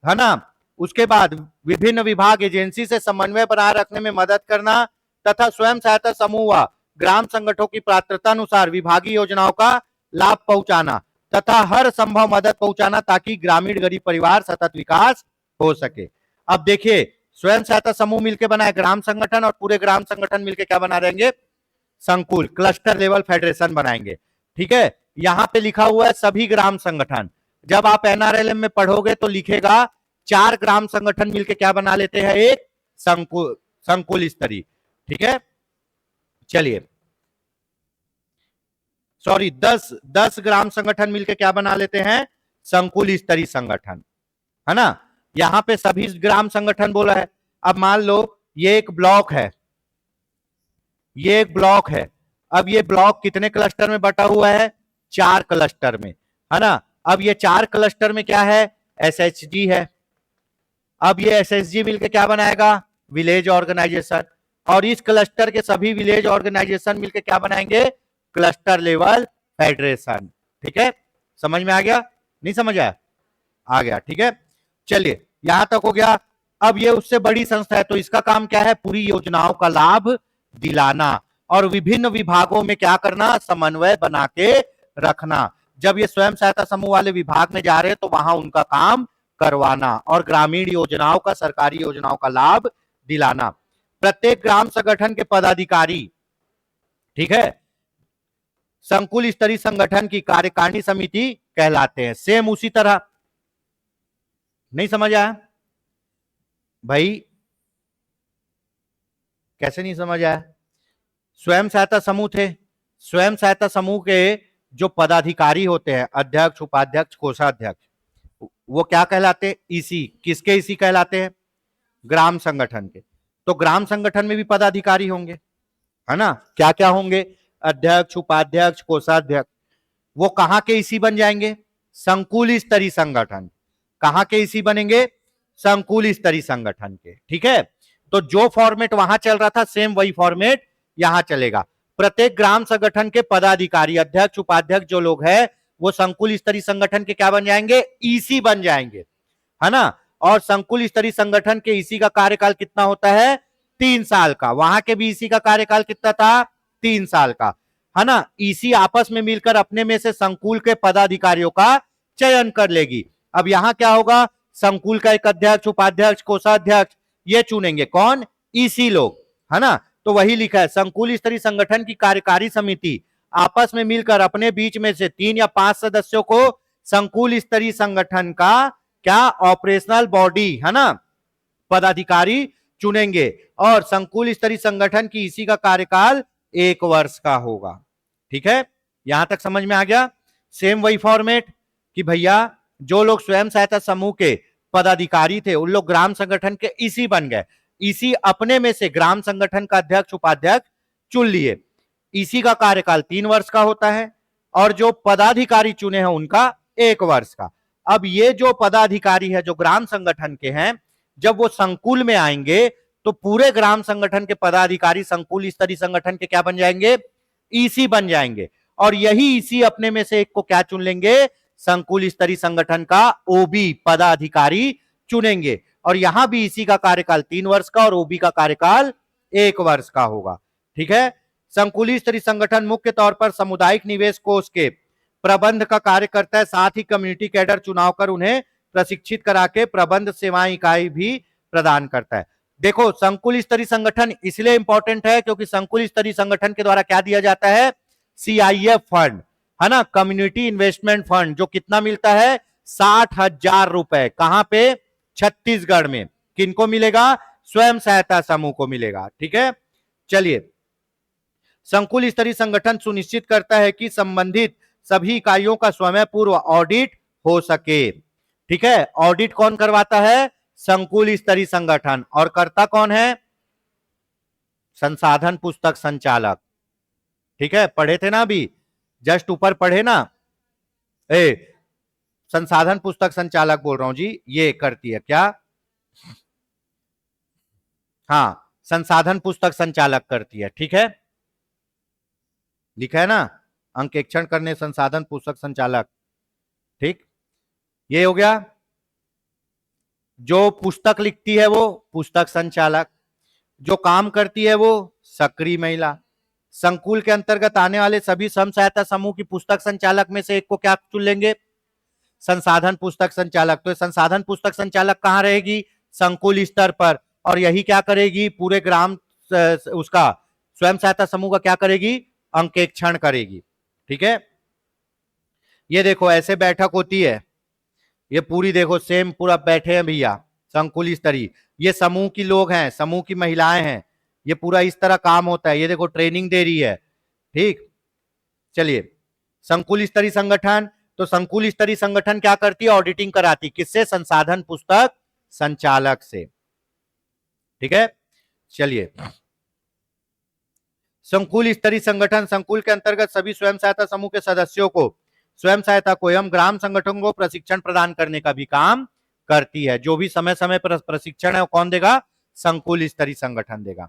है ना, उसके बाद विभिन्न विभाग एजेंसी से समन्वय बनाए रखने में मदद करना तथा स्वयं सहायता समूह व ग्राम संगठनों की पात्रता अनुसार विभागीय योजनाओं का लाभ पहुंचाना तथा हर संभव मदद पहुंचाना ताकि ग्रामीण गरीब परिवार सतत विकास हो सके। अब देखिए, स्वयं सहायता समूह मिलकर बनाए ग्राम संगठन और पूरे ग्राम संगठन मिलकर क्या बना रहेंगे? संकुल, क्लस्टर लेवल फेडरेशन बनाएंगे। ठीक है, यहां पे लिखा हुआ है सभी ग्राम संगठन। जब आप एनआरएलएम में पढ़ोगे तो लिखेगा 4 ग्राम संगठन मिलकर क्या बना लेते हैं? एक संकुल स्तरीय। ठीक है, चलिए, सॉरी, 10 ग्राम संगठन मिलकर क्या बना लेते हैं? संकुल स्तरीय संगठन, है ना। यहां पे सभी ग्राम संगठन बोला है। अब मान लो ये एक ब्लॉक है, ये एक ब्लॉक है। अब ये ब्लॉक कितने क्लस्टर में बटा हुआ है? 4 क्लस्टर में, है ना। अब ये 4 क्लस्टर में क्या है? एसएचजी है। अब ये एसएचजी मिलकर क्या बनाएगा? Village organisation. और इस क्लस्टर के सभी विलेज ऑर्गेनाइजेशन मिलकर क्या बनाएंगे? Cluster level federation. ठीक है, समझ में आ गया? नहीं समझ आया? आ गया। ठीक है, चलिए, यहां तक हो गया। अब ये उससे बड़ी संस्था है तो इसका काम क्या है? पूरी योजनाओं का लाभ दिलाना और विभिन्न विभागों में क्या करना? समन्वय बना के रखना। जब ये स्वयं सहायता समूह वाले विभाग में जा रहे हैं तो वहां उनका काम करवाना और ग्रामीण योजनाओं का, सरकारी योजनाओं का लाभ दिलाना। प्रत्येक ग्राम संगठन के पदाधिकारी, ठीक है, संकुल स्तरीय संगठन की कार्यकारिणी समिति कहलाते हैं। सेम उसी तरह, नहीं समझ आया भाई? कैसे नहीं समझ आया? स्वयं सहायता समूह थे, स्वयं सहायता समूह के जो पदाधिकारी होते हैं, अध्यक्ष, उपाध्यक्ष, कोषाध्यक्ष, वो क्या कहलाते हैं? ईसी। किसके ईसी कहलाते हैं? ग्राम संगठन के। तो ग्राम संगठन में भी पदाधिकारी होंगे, है ना। क्या क्या होंगे? अध्यक्ष, उपाध्यक्ष, कोषाध्यक्ष। वो कहां के ईसी बन जाएंगे? संकुल स्तरीय संगठन। कहां के ईसी बनेंगे? संकुल स्तरीय संगठन के। ठीक है, तो जो फॉर्मेट वहां चल रहा था सेम वही फॉर्मेट यहां चलेगा। प्रत्येक ग्राम संगठन के पदाधिकारी, अध्यक्ष, उपाध्यक्ष जो लोग हैं वो संकुल स्तरीय संगठन के क्या बन जाएंगे? ईसी बन जाएंगे, है ना। और संकुल स्तरीय संगठन के ईसी का कार्यकाल कितना होता है? 3 साल का। वहां के भी ईसी का कार्यकाल कितना था? 3 साल का, है ना। ईसी आपस में मिलकर अपने में से संकुल के पदाधिकारियों का चयन कर लेगी। अब यहां क्या होगा? संकुल का एक अध्यक्ष, उपाध्यक्ष, कोषाध्यक्ष, ये चुनेंगे कौन? ईसी लोग, है ना। तो वही लिखा है, संकुल स्तरीय संगठन की कार्यकारी समिति आपस में मिलकर अपने बीच में से 3 या 5 सदस्यों को संकुल स्तरीय संगठन का क्या? ऑपरेशनल बॉडी, है ना, पदाधिकारी चुनेंगे। और संकुल स्तरीय संगठन की इसी का कार्यकाल 1 वर्ष का होगा। ठीक है, यहां तक समझ में आ गया? सेम वही फॉर्मेट कि भैया जो लोग स्वयं सहायता समूह के पदाधिकारी थे उन लोग ग्राम संगठन के ईसी बन गए। ईसी अपने में से ग्राम संगठन का अध्यक्ष, उपाध्यक्ष चुन लिए। ईसी का कार्यकाल 3 वर्ष का होता है और जो पदाधिकारी चुने हैं उनका 1 वर्ष का। अब ये जो पदाधिकारी है जो ग्राम संगठन के हैं, जब वो संकुल में आएंगे तो पूरे ग्राम संगठन के पदाधिकारी संकुल स्तरीय संगठन के क्या बन जाएंगे? ईसी बन जाएंगे। और यही ईसी अपने में से एक को क्या चुन लेंगे? संकुल स्तरीय संगठन का ओबी पदाधिकारी चुनेंगे। और यहां भी ईसी का कार्यकाल 3 वर्ष का और ओबी का कार्यकाल 1 वर्ष का होगा। ठीक है, संकुल स्तरीय संगठन मुख्य तौर पर सामुदायिक निवेश कोष के प्रबंध का कार्य करता है। साथ ही कम्युनिटी कैडर चुनाव कर उन्हें प्रशिक्षित करा के प्रबंध सेवाएं इकाई भी प्रदान करता है। देखो, संकुल स्तरीय संगठन इसलिए इंपॉर्टेंट है क्योंकि संकुल स्तरीय संगठन के द्वारा क्या दिया जाता है? सीआईएफ फंड, है ना, कम्युनिटी इन्वेस्टमेंट फंड, जो कितना मिलता है? 60,000 रुपए। कहां पे? छत्तीसगढ़ में। किनको मिलेगा? स्वयं सहायता समूह को मिलेगा। ठीक है, चलिए, संकुल स्तरीय संगठन सुनिश्चित करता है कि संबंधित सभी इकाइयों का समय पूर्व ऑडिट हो सके। ठीक है, ऑडिट कौन करवाता है? संकुल स्तरीय संगठन। और करता कौन है? संसाधन पुस्तक संचालक। ठीक है, पढ़े थे ना अभी, जस्ट ऊपर पढ़े ना। संसाधन पुस्तक संचालक बोल रहा हूं जी, ये करती है क्या? हाँ, संसाधन पुस्तक संचालक करती है, ठीक है, लिखा है ना, अंकेक्षण करने संसाधन पुस्तक संचालक, ठीक, ये हो गया। जो पुस्तक लिखती है वो पुस्तक संचालक, जो काम करती है वो सक्रिय महिला। संकुल के अंतर्गत आने वाले सभी स्वयं सहायता समूह की पुस्तक संचालक में से एक को क्या चुन लेंगे? संसाधन पुस्तक संचालक। तो संसाधन पुस्तक संचालक कहां रहेगी? संकुल स्तर पर। और यही क्या करेगी? पूरे ग्राम उसका स्वयं सहायता समूह का क्या करेगी? अंकेक्षण करेगी, ठीक है। ये देखो ऐसे बैठक होती है, ये पूरी देखो सेम पूरा बैठे हैं भैया, संकुल स्तरीय, ये समूह की लोग हैं, समूह की महिलाएं हैं, ये पूरा इस तरह काम होता है। ये देखो ट्रेनिंग दे रही है, ठीक। चलिए, संकुल स्तरीय संगठन, तो संकुल स्तरीय संगठन क्या करती है? ऑडिटिंग कराती, किससे? संसाधन पुस्तक संचालक से, ठीक है। चलिए, संकुल स्तरीय संगठन संकुल के अंतर्गत सभी स्वयं सहायता समूह के सदस्यों को, स्वयं सहायता को एवं ग्राम संगठन को प्रशिक्षण प्रदान करने का भी काम करती है। जो भी समय समय पर प्रशिक्षण है वो कौन देगा? संकुल स्तरीय संगठन देगा।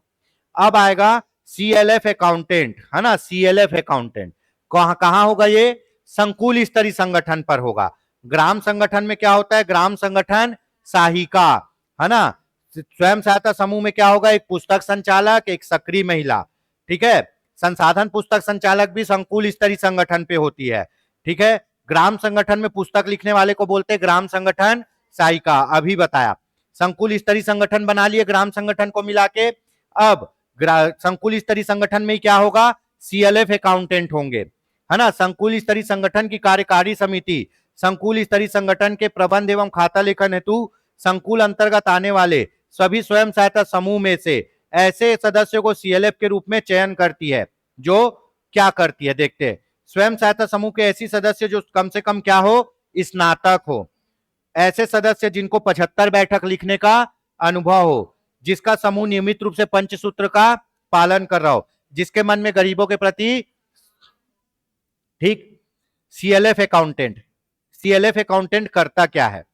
अब आएगा CLF अकाउंटेंट, है ना, CLF अकाउंटेंट कहां होगा? ये संकुल स्तरीय संगठन पर होगा। ग्राम संगठन में क्या होता है? ग्राम संगठन सहायिका, है ना। स्वयं सहायता समूह में क्या होगा? एक पुस्तक संचालक, एक सक्रिय महिला, ठीक है। संसाधन पुस्तक संचालक भी संकुल स्तरीय संगठन पे होती है, ठीक है। ग्राम संगठन में पुस्तक लिखने वाले को बोलते हैं ग्राम संगठन सहायिका, अभी बताया। संकुल स्तरीय संगठन बना लिए ग्राम संगठन को मिला के। अब संकुल स्तरीय संगठन में क्या होगा? CLF अकाउंटेंट होंगे, है ना। संकुल स्तरीय संगठन की कार्यकारी समिति संकुल स्तरीय संगठन के प्रबंध एवं खाता लेखन हेतु संकुल अंतर्गत आने वाले सभी स्वयं सहायता समूह में से ऐसे सदस्यों को CLF के रूप में चयन करती है। जो क्या करती है देखते हैं। स्वयं सहायता समूह के ऐसी सदस्य जो कम से कम क्या हो? स्नातक हो। ऐसे सदस्य जिनको 75 बैठक लिखने का अनुभव हो, जिसका समूह नियमित रूप से पंचसूत्र का पालन कर रहा हो, जिसके मन में गरीबों के प्रति, ठीक। CLF अकाउंटेंट, CLF अकाउंटेंट करता क्या है?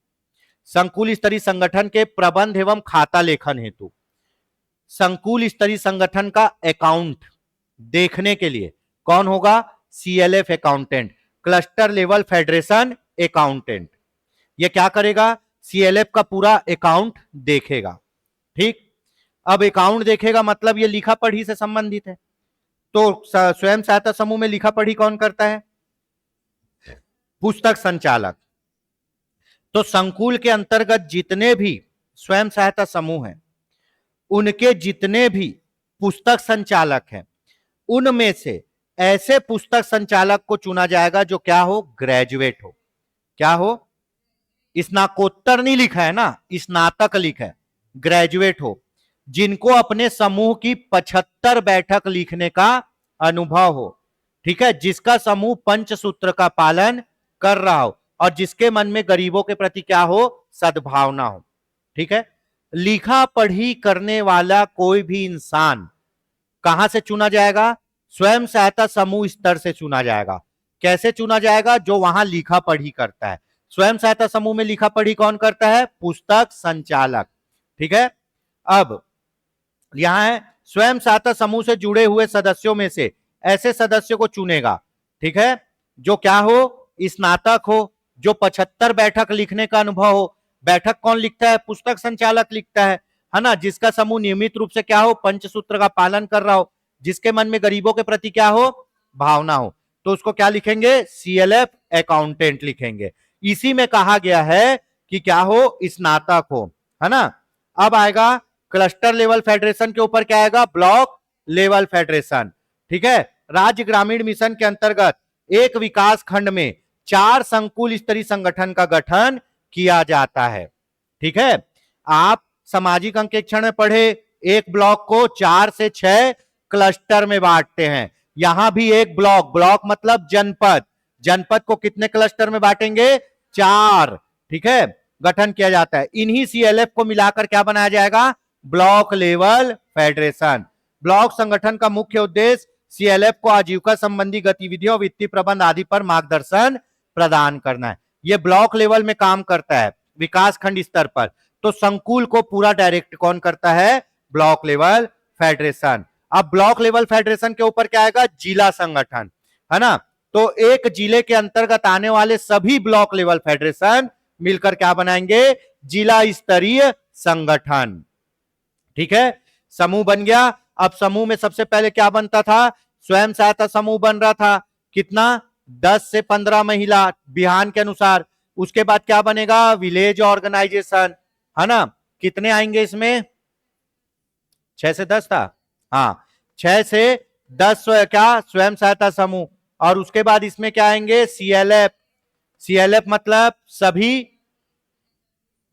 संकुल स्तरीय संगठन के प्रबंध एवं खाता लेखन हेतु संकुल स्तरीय संगठन का अकाउंट देखने के लिए कौन होगा? CLF accountant, cluster level federation accountant. ये क्या करेगा? CLF का पूरा अकाउंट देखेगा, ठीक। अब अकाउंट देखेगा मतलब ये लिखा पढ़ी से संबंधित है। तो स्वयं सहायता समूह में लिखा पढ़ी कौन करता है? पुस्तक संचालक। तो संकुल के अंतर्गत जितने भी स्वयं सहायता समूह हैं, उनके जितने भी पुस्तक संचालक हैं, उनमें से ऐसे पुस्तक संचालक को चुना जाएगा जो क्या हो? ग्रेजुएट हो। क्या हो? स्नातकोत्तर नहीं लिखा है ना, स्नातक लिखा है, ग्रेजुएट हो, जिनको अपने समूह की 75 बैठक लिखने का अनुभव हो, ठीक है, जिसका समूह पंचसूत्र का पालन कर रहा हो और जिसके मन में गरीबों के प्रति क्या हो? सद्भावना हो, ठीक है। लिखा पढ़ी करने वाला कोई भी इंसान कहां से चुना जाएगा? स्वयं सहायता समूह स्तर से चुना जाएगा। कैसे चुना जाएगा? जो वहां लिखा पढ़ी करता है। स्वयं सहायता समूह में लिखा पढ़ी कौन करता है? पुस्तक संचालक, ठीक है। अब यहां है स्वयं सहायता समूह से जुड़े हुए सदस्यों में से ऐसे सदस्यों को चुनेगा, ठीक है, जो क्या हो? स्नातक हो, जो 75 बैठक लिखने का अनुभव हो। बैठक कौन लिखता है? पुस्तक संचालक लिखता है ना। जिसका समूह नियमित रूप से क्या हो? पंचसूत्र का पालन कर रहा हो, जिसके मन में गरीबों के प्रति क्या हो? भावना हो। तो उसको क्या लिखेंगे? CLF अकाउंटेंट लिखेंगे। इसी में कहा गया है कि क्या हो? स्नातक हो, है ना। अब आएगा क्लस्टर लेवल फेडरेशन के ऊपर क्या आएगा? ब्लॉक लेवल फेडरेशन, ठीक है। राज्य ग्रामीण मिशन के अंतर्गत एक विकास खंड में 4 संकुल स्तरीय संगठन का गठन किया जाता है, ठीक है। आप सामाजिक अंकेक्षण में पढ़े, एक ब्लॉक को 4 से 6 क्लस्टर में बांटते हैं। यहां भी एक ब्लॉक मतलब जनपद, जनपद को कितने क्लस्टर में बांटेंगे? 4, ठीक है, गठन किया जाता है। इन्हीं CLF को मिलाकर क्या बनाया जाएगा? Block level federation. ब्लॉक संगठन का मुख्य उद्देश्य CLF को आजीविका संबंधी गतिविधियों, वित्तीय प्रबंध आदि पर मार्गदर्शन प्रदान करना है। ये ब्लॉक लेवल में काम करता है, विकास खंड स्तर पर। तो संकुल को पूरा डायरेक्ट कौन करता है? Block level federation. अब ब्लॉक लेवल फेडरेशन के ऊपर क्या आएगा? जिला संगठन, है ना। तो एक जिले के अंतर्गत आने वाले सभी ब्लॉक लेवल फेडरेशन मिलकर क्या बनाएंगे? जिला स्तरीय संगठन। ठीक है, समूह बन गया। अब समूह में सबसे पहले क्या बनता था? स्वयं सहायता समूह बन रहा था। कितना? 10 से 15 महिला बिहान के अनुसार। उसके बाद क्या बनेगा? विलेज ऑर्गेनाइजेशन, है ना। कितने आएंगे इसमें? 6 से 10 था, हाँ 6 से 10 क्या? स्वयं सहायता समूह। और उसके बाद इसमें क्या आएंगे? सीएलएफ। सीएलएफ मतलब सभी,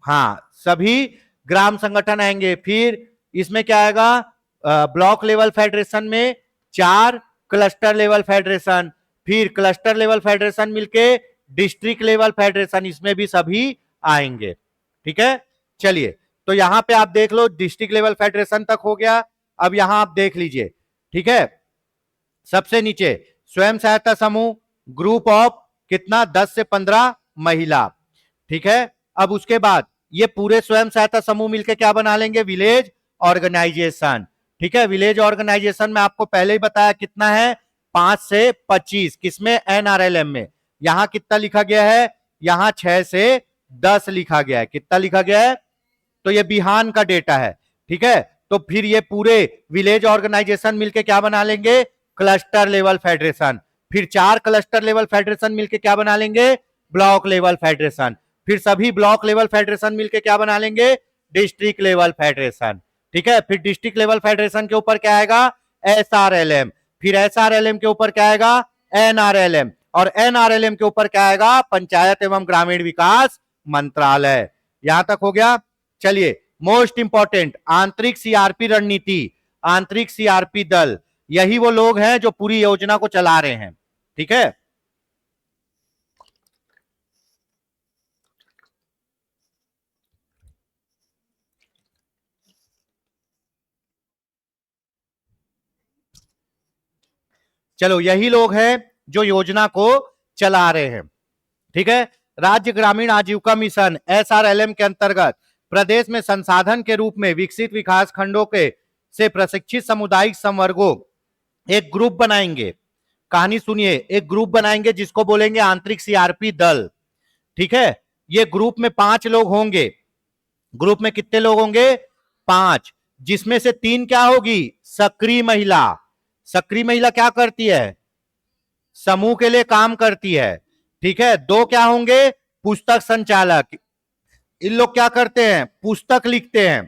हाँ सभी ग्राम संगठन आएंगे। फिर इसमें क्या आएगा? ब्लॉक लेवल फेडरेशन में 4 क्लस्टर लेवल फेडरेशन, फिर क्लस्टर लेवल फेडरेशन मिलके डिस्ट्रिक्ट लेवल फेडरेशन, इसमें भी सभी आएंगे। ठीक है, चलिए तो यहां पे आप देख लो डिस्ट्रिक्ट लेवल फेडरेशन तक हो गया। अब यहां आप देख लीजिए, ठीक है, सबसे नीचे स्वयं सहायता समूह, ग्रुप ऑफ कितना? 10 से 15 महिला। ठीक है, अब उसके बाद ये पूरे स्वयं सहायता समूह मिलकर क्या बना लेंगे? Village organisation. ठीक है, विलेज ऑर्गेनाइजेशन में आपको पहले ही बताया कितना है? 5 से 25। किसमें? एनआरएलएम में। यहां कितना लिखा गया है? यहां 6 से 10 लिखा गया है। कितना लिखा गया है? तो ये बिहान का डेटा है। ठीक है, तो फिर ये पूरे विलेज ऑर्गेनाइजेशन मिलके क्या बना लेंगे? Cluster level federation. फिर 4 क्लस्टर लेवल फेडरेशन मिलके क्या बना लेंगे? Block level federation. फिर सभी ब्लॉक लेवल फेडरेशन मिलके क्या बना लेंगे? District level federation. ठीक है, फिर डिस्ट्रिक्ट लेवल फेडरेशन के ऊपर क्या आएगा? एसआरएलएम। फिर एसआरएलएम के ऊपर क्या आएगा? एनआरएलएम। और एनआरएलएम के ऊपर क्या आएगा? पंचायत एवं ग्रामीण विकास मंत्रालय। यहां तक हो गया। चलिए, मोस्ट इंपॉर्टेंट, आंतरिक सीआरपी रणनीति, आंतरिक सीआरपी दल, यही वो लोग हैं जो पूरी योजना को चला रहे हैं। ठीक है, चलो यही लोग हैं जो योजना को चला रहे हैं। ठीक है, राज्य ग्रामीण आजीविका मिशन एसआरएलएम के अंतर्गत प्रदेश में संसाधन के रूप में विकसित विकास खंडों के से प्रशिक्षित सामुदायिक संवर्गों एक ग्रुप बनाएंगे। कहानी सुनिए, एक ग्रुप बनाएंगे जिसको बोलेंगे आंतरिक सीआरपी दल। ठीक है, ये ग्रुप में 5 लोग होंगे। ग्रुप में कितने लोग होंगे? 5, जिसमें से 3 क्या होगी? सक्रिय महिला। सक्रिय महिला क्या करती है? समूह के लिए काम करती है। ठीक है, 2 क्या होंगे? पुस्तक संचालक। इन लोग क्या करते हैं? पुस्तक लिखते हैं।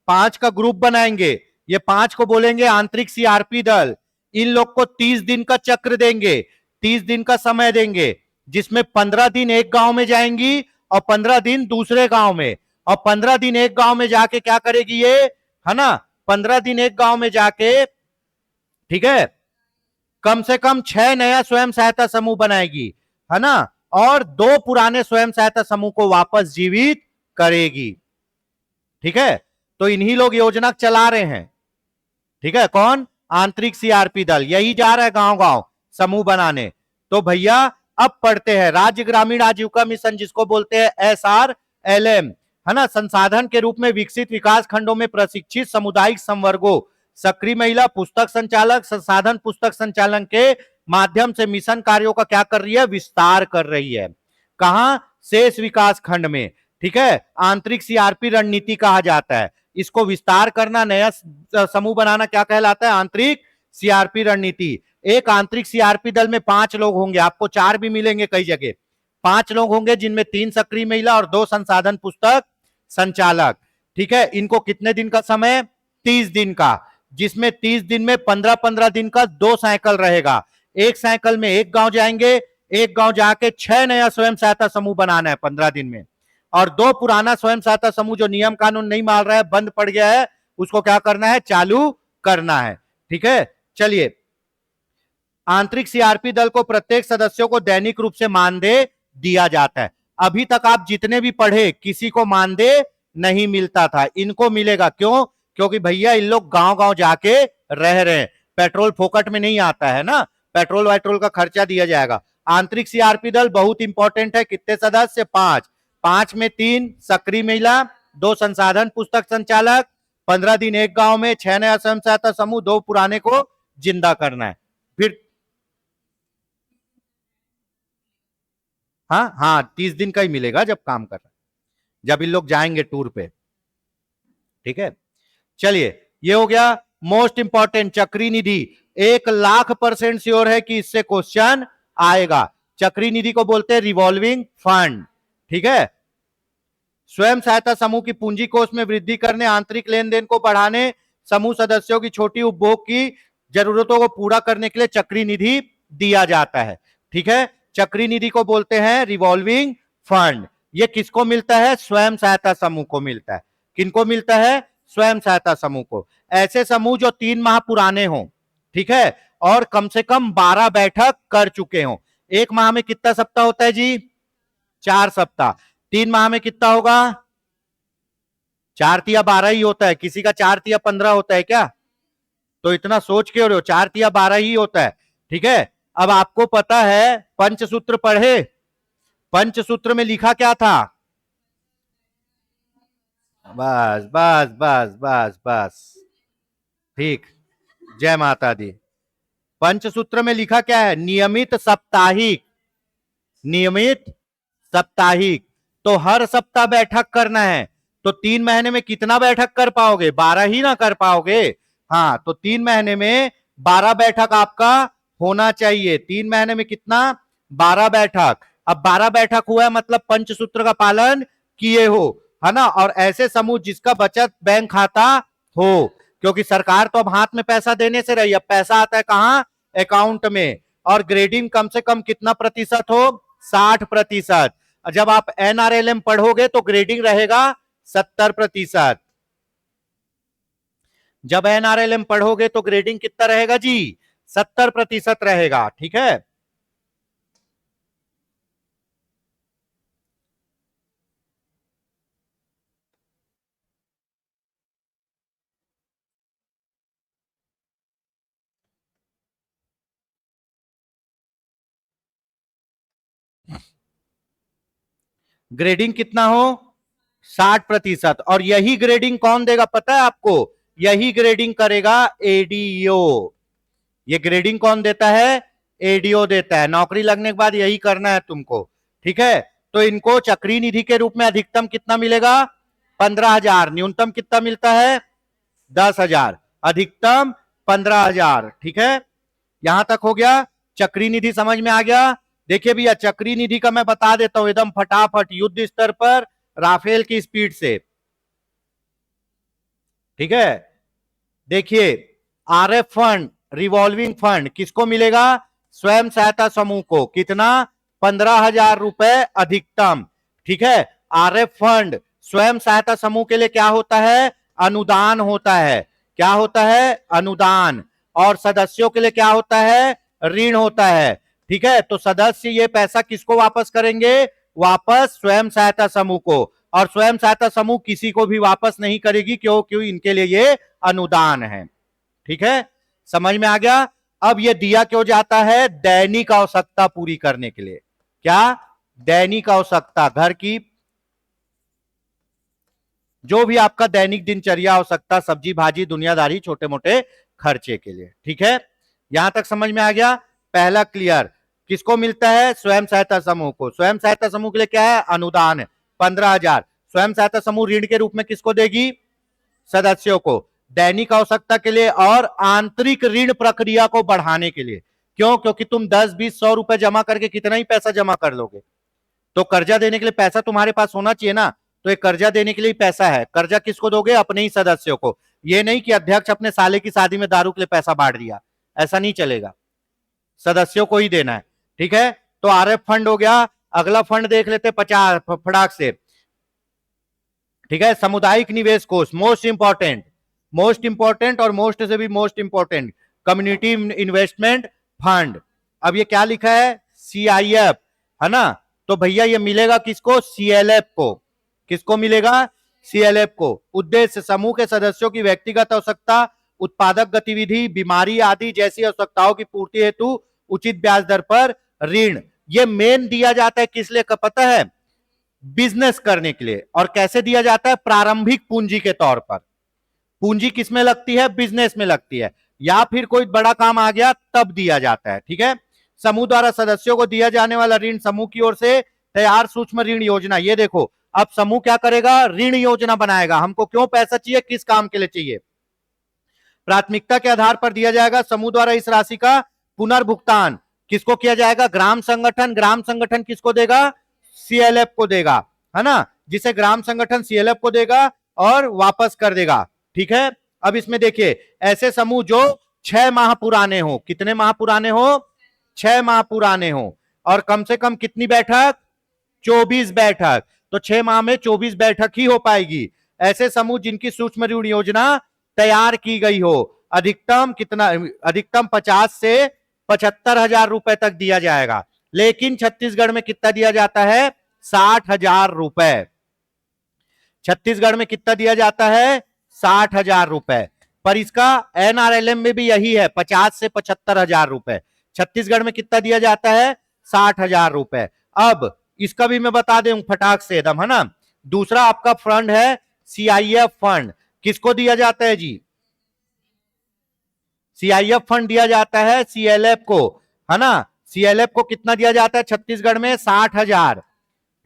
5 का ग्रुप बनाएंगे। ये 5 को बोलेंगे आंतरिक सीआरपी दल। इन लोग को 30 दिन का चक्र देंगे, 30 दिन का समय देंगे, जिसमें 15 दिन एक गांव में जाएंगी और 15 दिन दूसरे गांव में, और 15 दिन एक गांव में जाके क्या करेगी ये, है ना, 15 दिन एक गांव में जाके, ठीक है, कम से कम 6 नया स्वयं सहायता समूह बनाएगी, है ना, और 2 पुराने स्वयं सहायता समूह को वापस जीवित करेगी। ठीक है, तो इन्हीं लोग योजना चला रहे हैं। ठीक है, कौन? आंतरिक सीआरपी दल। यही जा रहा है गांव गांव समूह बनाने। तो भैया अब पढ़ते हैं राज्य ग्रामीण आजीविका मिशन, जिसको बोलते हैं एसआरएलएम, है ना, संसाधन के रूप में विकसित विकास खंडों में प्रशिक्षित सामुदायिक संवर्गों, सक्रिय महिला, पुस्तक संचालक, संसाधन पुस्तक संचालन के माध्यम से मिशन कार्यों का क्या कर रही है? विस्तार कर रही है। कहां? शेष विकास खंड में। ठीक है, आंतरिक सीआरपी रणनीति कहा जाता है इसको। विस्तार करना, नया समूह बनाना क्या कहलाता है? आंतरिक सीआरपी रणनीति। एक आंतरिक सीआरपी दल में 5 लोग होंगे, आपको 4 भी मिलेंगे कई जगह। 5 लोग होंगे जिनमें 3 सक्रिय महिला और 2 संसाधन पुस्तक संचालक। ठीक है, इनको कितने दिन का समय? 30 दिन का, जिसमें 30 दिन में 15-15 दिन का 2 साइकिल रहेगा। एक साइकिल में एक गांव जाएंगे, एक गांव जाके 6 नया स्वयं सहायता समूह बनाना है 15 दिन में, और 2 पुराना स्वयं सहायता समूह जो नियम कानून नहीं मान रहा है, बंद पड़ गया है, उसको क्या करना है? चालू करना है। ठीक है, चलिए, आंतरिक सीआरपी दल को प्रत्येक सदस्यों को दैनिक रूप से मानदेय दिया जाता है। अभी तक आप जितने भी पढ़े, किसी को मानदेय नहीं मिलता था, इनको मिलेगा। क्यों? क्योंकि भैया इन लोग गांव गांव जाके रह रहे हैं, पेट्रोल फोकट में नहीं आता है ना, पेट्रोल वेट्रोल का खर्चा दिया जाएगा। आंतरिक सीआरपी दल बहुत इंपॉर्टेंट है, कितने सदस्य? 5, 5 में 3 सक्रिय महिला, 2 संसाधन पुस्तक संचालक, 15 दिन एक गांव में, 6 नया स्वयं सहायता समूह, 2 पुराने को जिंदा करना है। फिर हाँ हाँ 30 दिन का ही मिलेगा जब काम कर रहा है, जब इन लोग जाएंगे टूर पे। ठीक है, चलिए ये हो गया मोस्ट इंपॉर्टेंट चक्री निधि। 1,00,000% श्योर है कि इससे क्वेश्चन आएगा। चक्री निधि को बोलते हैं रिवॉल्विंग फंड। ठीक है, स्वयं सहायता समूह की पूंजी कोष में वृद्धि करने, आंतरिक लेन देन को बढ़ाने, समूह सदस्यों की छोटी उपभोग की जरूरतों को पूरा करने के लिए चक्री निधि दिया जाता है। ठीक है, चक्री निधि को बोलते हैं रिवॉल्विंग फंड। ये किसको मिलता है? स्वयं सहायता समूह को मिलता है। किनको मिलता है? स्वयं सहायता समूह को। ऐसे समूह जो 3 माह पुराने हों, ठीक है, और कम से कम 12 बैठक कर चुके हों। एक माह में कितना सप्ताह होता है जी? 4 सप्ताह। 3 माह में कितना होगा? 4 तिया 12 ही होता है। किसी का 4 तिया 15 होता है क्या? तो इतना सोच के हो रहे हो, 4 तिया 12 ही होता है। ठीक है, अब आपको पता है पंचसूत्र पढ़े? पंचसूत्र में लिखा क्या था? बस बस बस बस बस, ठीक, जय माता दी। पंचसूत्र में लिखा क्या है? नियमित साप्ताहिक, नियमित साप्ताहिक। तो हर सप्ताह बैठक करना है। तो 3 महीने में कितना बैठक कर पाओगे? 12 ही ना कर पाओगे। हाँ, तो 3 महीने में 12 बैठक आपका होना चाहिए। 3 महीने में कितना? 12 बैठक। अब 12 बैठक हुआ है मतलब पंचसूत्र का पालन किए हो, है ना। और ऐसे समूह जिसका बचत बैंक खाता हो, क्योंकि सरकार तो अब हाथ में पैसा देने से रही, अब पैसा आता है कहां? अकाउंट में। और ग्रेडिंग कम से कम कितना प्रतिशत हो? 60%। जब आप एनआरएलएम पढ़ोगे तो ग्रेडिंग रहेगा 70%। जब एनआरएलएम पढ़ोगे तो ग्रेडिंग कितना रहेगा जी? 70% रहेगा। ठीक है, ग्रेडिंग कितना हो? 60%। और यही ग्रेडिंग कौन देगा पता है आपको? यही ग्रेडिंग करेगा एडीओ। ये ग्रेडिंग कौन देता है? एडीओ देता है। नौकरी लगने के बाद यही करना है तुमको। ठीक है, तो इनको चक्री निधि के रूप में अधिकतम कितना मिलेगा? 15,000। न्यूनतम कितना मिलता है? 10,000। अधिकतम 15,000। ठीक है, यहां तक हो गया। चक्री निधि समझ में आ गया? देखिए भैया, चक्री निधि का मैं बता देता हूं एकदम फटाफट, युद्ध स्तर पर राफेल की स्पीड से। ठीक है, देखिए आरएफ फंड, रिवॉल्विंग फंड किसको मिलेगा? स्वयं सहायता समूह को। कितना? 15,000 रुपए अधिकतम। ठीक है, आरएफ फंड स्वयं सहायता समूह के लिए क्या होता है? अनुदान होता है। क्या होता है? अनुदान। और सदस्यों के लिए क्या होता है? ऋण होता है। ठीक है, तो सदस्य ये पैसा किसको वापस करेंगे? वापस स्वयं सहायता समूह को। और स्वयं सहायता समूह किसी को भी वापस नहीं करेगी, क्यों? इनके लिए ये अनुदान है। ठीक है, समझ में आ गया? अब ये दिया क्यों जाता है? दैनिक आवश्यकता पूरी करने के लिए। क्या? दैनिक आवश्यकता, घर की जो भी आपका दैनिक दिनचर्या आवश्यकता, सब्जी भाजी दुनियादारी छोटे मोटे खर्चे के लिए। ठीक है, यहां तक समझ में आ गया? पहला क्लियर। किसको मिलता है? स्वयं सहायता समूह को। स्वयं सहायता समूह के लिए क्या है? अनुदान है 15,000। स्वयं सहायता समूह ऋण के रूप में किसको देगी? सदस्यों को। दैनिक आवश्यकता के लिए और आंतरिक ऋण प्रक्रिया को बढ़ाने के लिए। क्यों? क्योंकि तुम 10, 20, 100 रुपए जमा करके कितना ही पैसा जमा कर लोगे, तो कर्जा देने के लिए पैसा तुम्हारे पास होना चाहिए ना। तो एक कर्जा देने के लिए पैसा है। कर्जा किसको दोगे? अपने ही सदस्यों को। ये नहीं कि अध्यक्ष अपने साले की शादी में दारू के लिए पैसा बांट दिया, ऐसा नहीं चलेगा, सदस्यों को ही देना है। ठीक है, तो आरएफ फंड हो गया। अगला फंड देख लेते 50 फटाक से। ठीक है, सामुदायिक निवेश कोष, मोस्ट इंपॉर्टेंट, मोस्ट इंपॉर्टेंट और मोस्ट से भी most important, community investment fund. अब ये क्या लिखा है? सीआईएफ, है ना। तो भैया ये मिलेगा किसको? सीएलएफ को। किसको मिलेगा? सीएलएफ को। उद्देश्य समूह के सदस्यों की व्यक्तिगत आवश्यकता, उत्पादक गतिविधि, बीमारी आदि जैसी आवश्यकताओं की पूर्ति हेतु उचित ब्याज दर पर ऋण ये मेन दिया जाता है किस लिए पता है? बिजनेस करने के लिए। और कैसे दिया जाता है? प्रारंभिक पूंजी के तौर पर। पूंजी किसमें लगती है? बिजनेस में लगती है, या फिर कोई बड़ा काम आ गया तब दिया जाता है। ठीक है। समूह द्वारा सदस्यों को दिया जाने वाला ऋण समूह की ओर से तैयार सूक्ष्म ऋण योजना। ये देखो, अब समूह क्या करेगा? ऋण योजना बनाएगा। हमको क्यों पैसा चाहिए, किस काम के लिए चाहिए, प्राथमिकता के आधार पर दिया जाएगा। समूह द्वारा इस राशि का पुनर्भुगतान किसको किया जाएगा? ग्राम संगठन। ग्राम संगठन किसको देगा? सीएलएफ को देगा, है ना, जिसे ग्राम संगठन सीएलएफ को देगा और वापस कर देगा। ठीक है। अब इसमें देखिए, ऐसे समूह जो 6 माह पुराने हो। कितने माह पुराने हो? 6 माह पुराने हो। और कम से कम कितनी बैठक? 24 बैठक। तो 6 माह में 24 बैठक ही हो पाएगी। ऐसे समूह जिनकी सूक्ष्म ऋण योजना तैयार की गई हो, अधिकतम कितना? अधिकतम 50 से 75,000 रुपए तक दिया जाएगा। लेकिन छत्तीसगढ़ में कितना दिया जाता है? 60,000 रुपए। छत्तीसगढ़ में कितना दिया जाता है? 60,000 रुपए। पर इसका एनआरएलएम में भी यही है, 50 से 75,000 रुपए। छत्तीसगढ़ में कितना दिया जाता है? 60,000 रुपए। अब इसका भी मैं बता दूं फटाक से एकदम, है ना। दूसरा आपका फंड है सीआईएफ फंड। किसको दिया जाता है जी? सीआईएफ फंड दिया जाता है सीएलएफ को, है ना। सीएलएफ को कितना दिया जाता है छत्तीसगढ़ में? 60,000।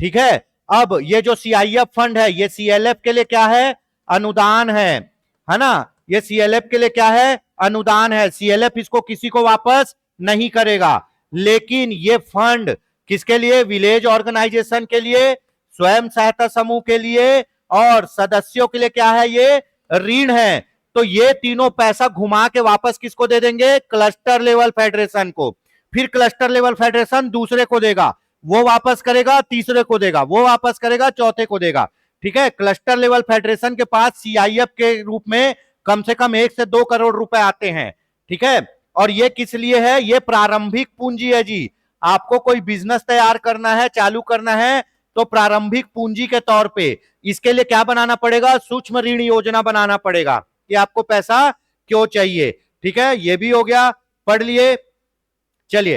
ठीक है। अब ये जो सीआईएफ फंड है, ये सीएलएफ के लिए क्या है? अनुदान है ना। ये सीएलएफ के लिए क्या है? अनुदान है। सीएलएफ इसको किसी को वापस नहीं करेगा। लेकिन ये फंड किसके लिए? विलेज ऑर्गेनाइजेशन के लिए, स्वयं सहायता समूह के लिए और सदस्यों के लिए क्या है? ये ऋण है। तो ये तीनों पैसा घुमा के वापस किसको दे देंगे? क्लस्टर लेवल फेडरेशन को। फिर क्लस्टर लेवल फेडरेशन दूसरे को देगा, वो वापस करेगा तीसरे को देगा, वो वापस करेगा चौथे को देगा। ठीक है। क्लस्टर लेवल फेडरेशन के पास सीआईएफ के रूप में कम से कम 1 से 2 करोड़ रुपए आते हैं। ठीक है। और ये किस लिए है? ये प्रारंभिक पूंजी है जी। आपको कोई बिजनेस तैयार करना है, चालू करना है, तो प्रारंभिक पूंजी के तौर पे इसके लिए क्या बनाना पड़ेगा? सूक्ष्म ऋण योजना बनाना पड़ेगा कि आपको पैसा क्यों चाहिए। ठीक है। ये भी हो गया, पढ़ लिए। चलिए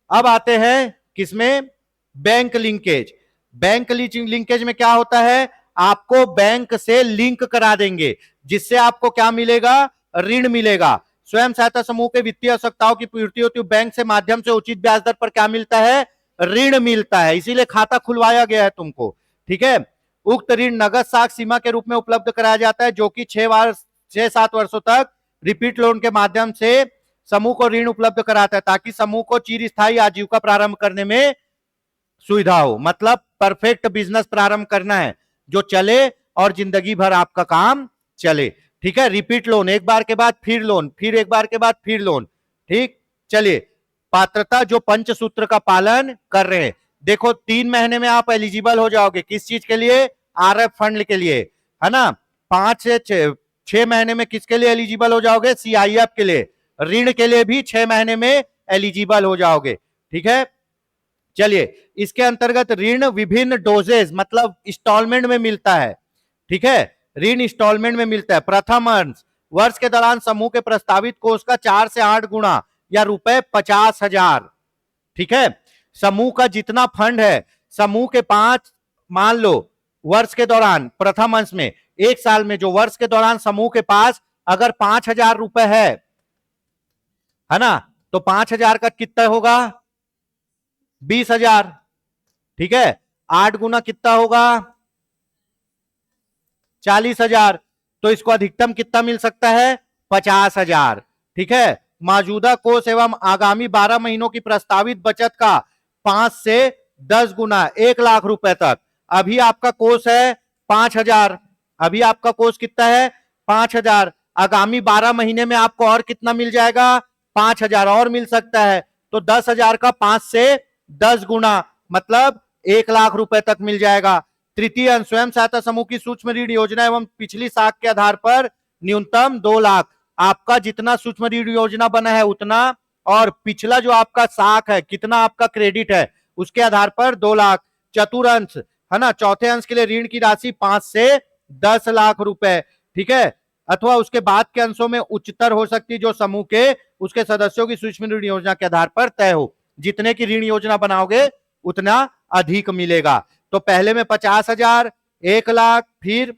अब आते हैं किसमें? Bank linkage. बैंक लिंकेज में क्या होता है? आपको बैंक से लिंक करा देंगे, जिससे आपको क्या मिलेगा? ऋण मिलेगा। स्वयं सहायता समूह के वित्तीय आवश्यकताओं की पूर्ति होती है, बैंक से माध्यम से उचित ब्याज दर पर क्या मिलता है? ऋण मिलता है। इसीलिए खाता खुलवाया गया है तुमको। ठीक है। उक्त ऋण नगद साख सीमा के रूप में उपलब्ध कराया जाता है, जो कि 6-7 वर्षों तक रिपीट लोन के माध्यम से समूह को ऋण उपलब्ध कराता है, ताकि समूह को चिरस्थायी आजीविका प्रारंभ करने में सुविधा हो। मतलब परफेक्ट बिजनेस प्रारंभ करना है जो चले और जिंदगी भर आपका काम चले। ठीक है। रिपीट लोन, एक बार के बाद फिर लोन, फिर एक बार के बाद फिर लोन। ठीक। चलिए, पात्रता जो पंचसूत्र का पालन कर रहे हैं। देखो 3 महीने में आप एलिजिबल हो जाओगे। किस चीज के लिए? आरएफ फंड के लिए, है ना। 5 से 6 महीने में किसके लिए एलिजिबल हो जाओगे? सीआईएफ के लिए। ऋण के लिए भी 6 महीने में एलिजिबल हो जाओगे। ठीक है। चलिए, इसके अंतर्गत ऋण विभिन्न डोजेज मतलब इंस्टॉलमेंट में मिलता है। ठीक है। ऋण इंस्टॉलमेंट में मिलता है। प्रथम अंश वर्ष के दौरान समूह के प्रस्तावित कोष का 4 से 8 गुना या रुपए 50,000। ठीक है। समूह का जितना फंड है, समूह के 5, मान लो वर्ष के दौरान प्रथम अंश में, 1 साल में जो वर्ष के दौरान समूह के पास अगर 5,000 रुपए है ना, तो 5,000 का कितना होगा? 20,000। ठीक है। 8 गुना कितना होगा? 40,000। तो इसको अधिकतम कितना मिल सकता है? 50,000। ठीक है। मौजूदा कोष एवं आगामी 12 महीनों की प्रस्तावित बचत का 5 से 10 गुना 1 लाख रुपए तक। अभी आपका कोष है 5,000। अभी आपका कोष कितना है? 5,000। आगामी 12 महीने में आपको और कितना मिल जाएगा? 5,000 और मिल सकता है। तो 10,000 का 5 से 10 गुना मतलब 1 लाख रुपए तक मिल जाएगा। तृतीय अंश स्वयं सहायता समूह की सूक्ष्म ऋण योजना एवं पिछली साख के आधार पर न्यूनतम 2 लाख। आपका जितना सूक्ष्म ऋण योजना बना है उतना, और पिछला जो आपका साख है, कितना आपका क्रेडिट है, उसके आधार पर 2 लाख। चतुर्थ है ना, चौथे अंश के लिए ऋण की राशि 5 से 10 लाख रुपए। ठीक है। अथवा उसके बाद के अंशों में उच्चतर हो सकती है, जो समूह के उसके सदस्यों की सूक्ष्म ऋण योजना के आधार पर तय हो। जितने की ऋण योजना बनाओगे उतना अधिक मिलेगा। तो पहले में 50,000, 1 लाख, फिर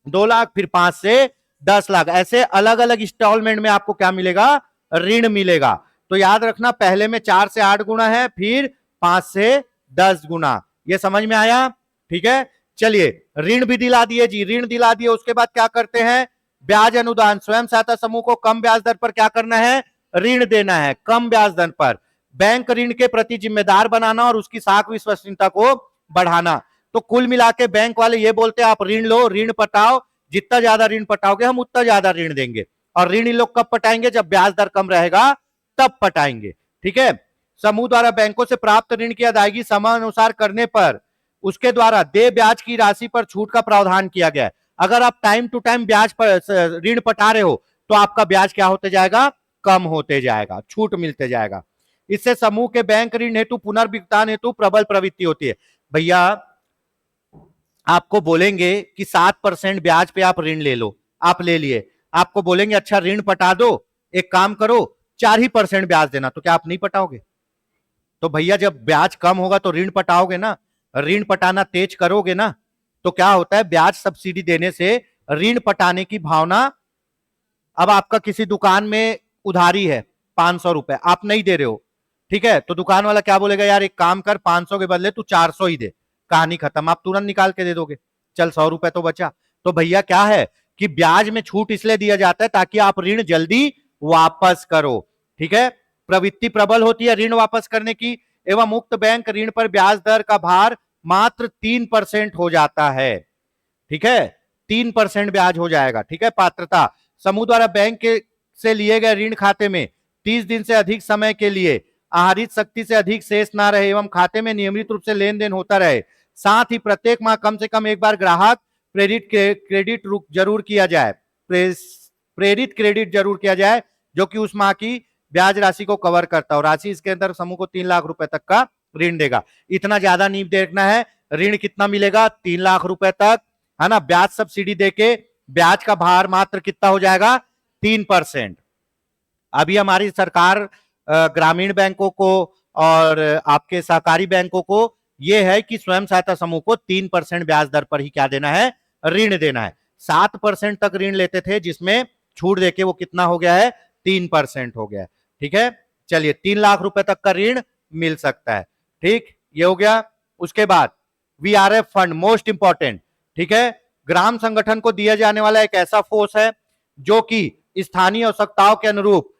2 लाख, फिर 5 से 10 लाख, ऐसे अलग अलग इंस्टॉलमेंट में आपको क्या मिलेगा, ऋण मिलेगा। तो याद रखना, पहले में 4 से 8 गुना है, फिर 5 से 10 गुना। ये समझ में आया? ठीक है, चलिए ऋण भी दिला दिए जी, ऋण दिला दिए। उसके बाद क्या करते हैं, ब्याज अनुदान। स्वयं सहायता समूह को कम ब्याज दर पर क्या करना है, ऋण देना है, कम ब्याज दर पर। बैंक ऋण के प्रति जिम्मेदार बनाना और उसकी साख विश्वसनीयता को बढ़ाना। तो कुल मिला के बैंक वाले ये बोलते हैं आप ऋण लो, ऋण पटाओ, जितना ज्यादा ऋण पटाओगे हम उतना ज्यादा ऋण देंगे। और ऋण इन लोग कब पटाएंगे, जब ब्याज दर कम रहेगा तब पटाएंगे। ठीक है, समूह द्वारा बैंकों से प्राप्त ऋण की अदायगी समय अनुसार करने पर उसके द्वारा देय ब्याज की राशि पर छूट का प्रावधान किया गया है। अगर आप टाइम टू टाइम ब्याज पर ऋण पटा रहे हो तो आपका ब्याज क्या होते जाएगा, कम होते जाएगा, छूट मिलते जाएगा। इससे समूह के बैंक ऋण हेतु पुनर्भुगतान हेतु प्रबल प्रवृत्ति होती है। भैया आपको बोलेंगे कि 7% ब्याज पे आप ऋण ले लो, आप ले लिए, आपको बोलेंगे अच्छा ऋण पटा दो, एक काम करो 4% ब्याज देना, तो क्या आप नहीं पटाओगे? तो भैया जब ब्याज कम होगा तो ऋण पटाओगे ना, ऋण पटाना तेज करोगे ना। तो क्या होता है, ब्याज सब्सिडी देने से ऋण पटाने की भावना। अब आपका किसी दुकान में उधारी है 500 रुपए, आप नहीं दे रहे हो, ठीक है, तो दुकान वाला क्या बोलेगा, यार एक काम कर 500 के बदले तू 400 ही दे, कहानी खत्म, आप तुरंत निकाल के दे दोगे, चल 100 रुपए तो बचा। तो भैया क्या है कि ब्याज में छूट इसलिए दिया जाता है ताकि आप ऋण जल्दी वापस करो। ठीक है, प्रवृत्ति प्रबल होती है ऋण वापस करने की, एवं मुक्त बैंक ऋण पर ब्याज दर का भार मात्र 3% हो जाता है। ठीक है, 3% ब्याज हो जाएगा। ठीक है, पात्रता, समूह द्वारा बैंक से लिए गए ऋण खाते में 30 दिन से अधिक समय के लिए आहरित शक्ति से अधिक शेष ना रहे एवं खाते में नियमित रूप से लेन देन होता रहे। साथ ही प्रत्येक माह कम से कम एक बार ग्राहक क्रेडिट जरूर किया जाए, प्रेरित क्रेडिट जरूर किया जाए, जो कि उस माह की ब्याज राशि को कवर करता हो। राशि इसके अंदर समूह को 3 लाख रुपए तक का ऋण देगा। इतना ज्यादा नहीं देखना है, ऋण कितना मिलेगा, 3 लाख रुपए तक, है ना। ब्याज सब्सिडी देके ब्याज का भार मात्र कितना हो जाएगा, 3%। अभी हमारी सरकार ग्रामीण बैंकों को और आपके सहकारी बैंकों को यह है कि स्वयं सहायता समूह को 3% ब्याज दर पर ही क्या देना है, ऋण देना है। 7% तक ऋण लेते थे, जिसमें छूट देके वो कितना हो गया है, 3% हो गया है। ठीक है, चलिए 3 लाख रुपए तक का ऋण मिल सकता है। ठीक, ये हो गया। उसके बाद वीआरएफ फंड, मोस्ट इंपॉर्टेंट। ठीक है, ग्राम संगठन को दिया जाने वाला एक ऐसा फोर्स है जो कि स्थानीय आवश्यकताओं के अनुरूप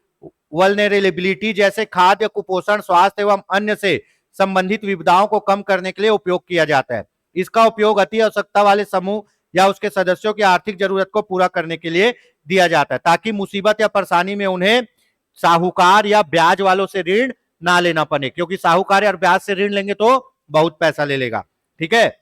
वल्नरेबिलिटी जैसे खाद्य, कुपोषण, स्वास्थ्य एवं अन्य से संबंधित विविधाओं को कम करने के लिए उपयोग किया जाता है। इसका उपयोग अति आवश्यकता वाले समूह या उसके सदस्यों की आर्थिक जरूरत को पूरा करने के लिए दिया जाता है, ताकि मुसीबत या परेशानी में उन्हें साहूकार या ब्याज वालों से ऋण ना लेना पड़े, क्योंकि साहूकार या ब्याज से ऋण लेंगे तो बहुत पैसा ले लेगा। ठीक है,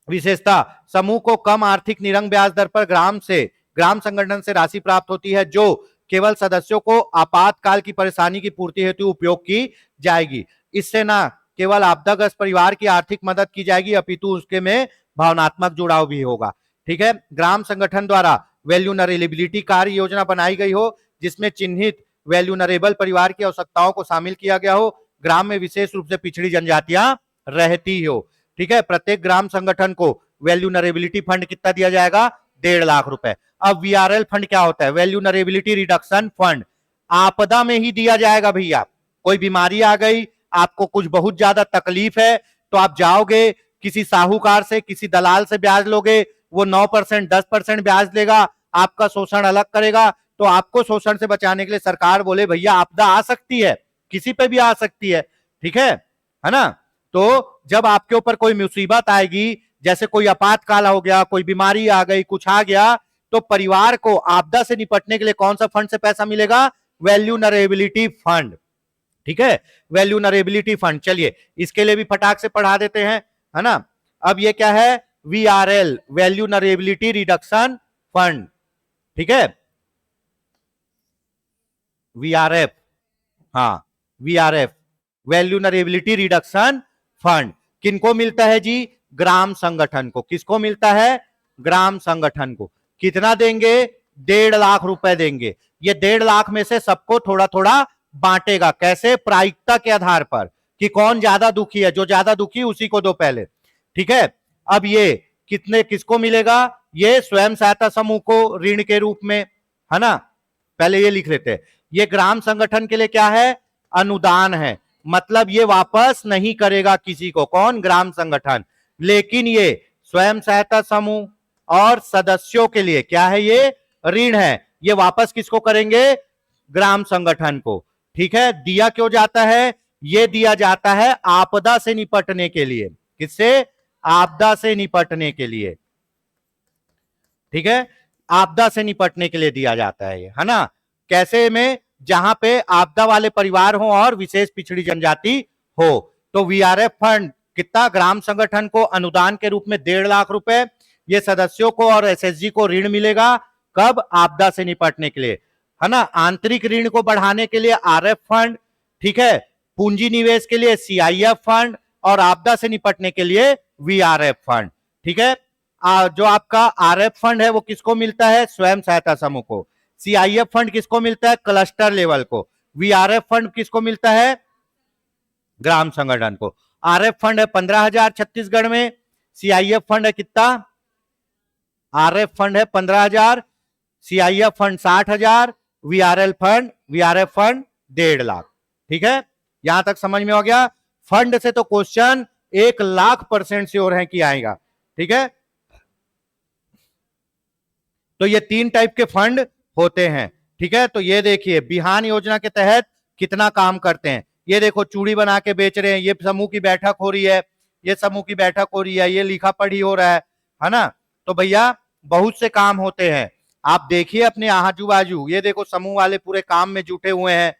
विशेषता, समूह को कम आर्थिक निरंग ब्याज दर पर ग्राम संगठन से राशि प्राप्त होती है, जो केवल सदस्यों को आपातकाल की परेशानी की पूर्ति हेतु उपयोग की जाएगी। इससे ना केवल आपदाग्रस्त परिवार की आर्थिक मदद की जाएगी, अपितु उसके में भावनात्मक जुड़ाव भी होगा। ठीक है, ग्राम संगठन द्वारा वैल्यूनरेबिलिटी कार्य योजना बनाई गई हो, जिसमें चिन्हित वैल्यूनरेबल परिवार की आवश्यकताओं को शामिल किया गया हो। ग्राम में विशेष रूप से पिछड़ी जनजातियां रहती हो। ठीक है, प्रत्येक ग्राम संगठन को वैल्यूनरेबिलिटी फंड कितना दिया जाएगा, 1.5 लाख रुपए। अब वीआरएल फंड क्या होता है, वैल्यूनरेबिलिटी रिडक्शन फंड, आपदा में ही दिया जाएगा भैया। कोई बीमारी आ गई, आपको कुछ बहुत ज्यादा तकलीफ है, तो आप जाओगे किसी साहूकार से, किसी दलाल से ब्याज लोगे, वो 9% 10% ब्याज लेगा, आपका शोषण अलग करेगा। तो आपको शोषण से बचाने के लिए सरकार बोले भैया आपदा आ सकती है, किसी पे भी आ सकती है, ठीक है ना। तो जब आपके ऊपर कोई मुसीबत आएगी, जैसे कोई आपातकाल हो गया, कोई बीमारी आ गई, कुछ आ गया, तो परिवार को आपदा से निपटने के लिए कौन सा फंड से पैसा मिलेगा, वैल्यूनरेबिलिटी फंड। ठीक है, वैल्यूनरेबिलिटी फंड। चलिए इसके लिए भी फटाक से पढ़ा देते हैं, है ना। अब ये क्या है, वीआरएल, वैल्यूनरेबिलिटी रिडक्शन फंड। ठीक है, वीआरएफ, हाँ वीआरएफ, वैल्यूनरेबिलिटी रिडक्शन फंड किनको मिलता है जी, ग्राम संगठन को। किसको मिलता है, ग्राम संगठन को। कितना देंगे, 1.5 लाख रुपए देंगे। ये 1.5 लाख में से सबको थोड़ा थोड़ा बांटेगा। कैसे? प्रायिकता के आधार पर कि कौन ज्यादा दुखी है, जो ज्यादा दुखी उसी को दो पहले। ठीक है, अब ये किसको मिलेगा? ये स्वयं सहायता समूह को ऋण के रूप में, है ना। पहले ये लिख लेते हैं। ये ग्राम संगठन के लिए क्या है? अनुदान है, मतलब ये वापस नहीं करेगा किसी को। कौन? ग्राम संगठन। लेकिन ये स्वयं सहायता समूह और सदस्यों के लिए क्या है? ये ऋण है। ये वापस किसको करेंगे? ग्राम संगठन को। ठीक है, दिया क्यों जाता है? ये दिया जाता है आपदा से निपटने के लिए। किससे? आपदा से निपटने के लिए। ठीक है, आपदा से निपटने के लिए दिया जाता है ये, है ना। कैसे में? जहां पे आपदा वाले परिवार हो और विशेष पिछड़ी जनजाति हो। तो वीआरएफ फंड कितना? ग्राम संगठन को अनुदान के रूप में 1.5 लाख रुपए। ये सदस्यों को और एसएसजी को ऋण मिलेगा। कब? आपदा से निपटने के लिए, है ना। आंतरिक ऋण को बढ़ाने के लिए आरएफ फंड, ठीक है। पूंजी निवेश के लिए सीआईएफ फंड और आपदा से निपटने के लिए वीआरएफ फंड। ठीक है, जो आपका आरएफ फंड है वो किसको मिलता है? स्वयं सहायता समूह को। सीआईएफ फंड किसको मिलता है? क्लस्टर लेवल को। वीआरएफ फंड किसको मिलता है? ग्राम संगठन को। आरएफ फंड है 15,000 छत्तीसगढ़ में। सीआईएफ फंड है कितना? आरएफ फंड है 15,000, CIF fund 60,000, VRF fund 1.5 lakh. ठीक है, यहां तक समझ में हो गया। फंड से तो क्वेश्चन 1,00,000% श्योर है कि आएगा। ठीक है, तो ये 3 टाइप के फंड होते हैं। ठीक है, तो ये देखिए बिहान योजना के तहत कितना काम करते हैं। ये देखो चूड़ी बना के बेच रहे हैं, ये समूह की बैठक हो रही है, ये समूह की बैठक हो रही है, ये लिखा पढ़ी हो रहा है ना। तो भैया बहुत से काम होते हैं। आप देखिए अपने आजू बाजू, ये देखो समूह वाले पूरे काम में जुटे हुए हैं।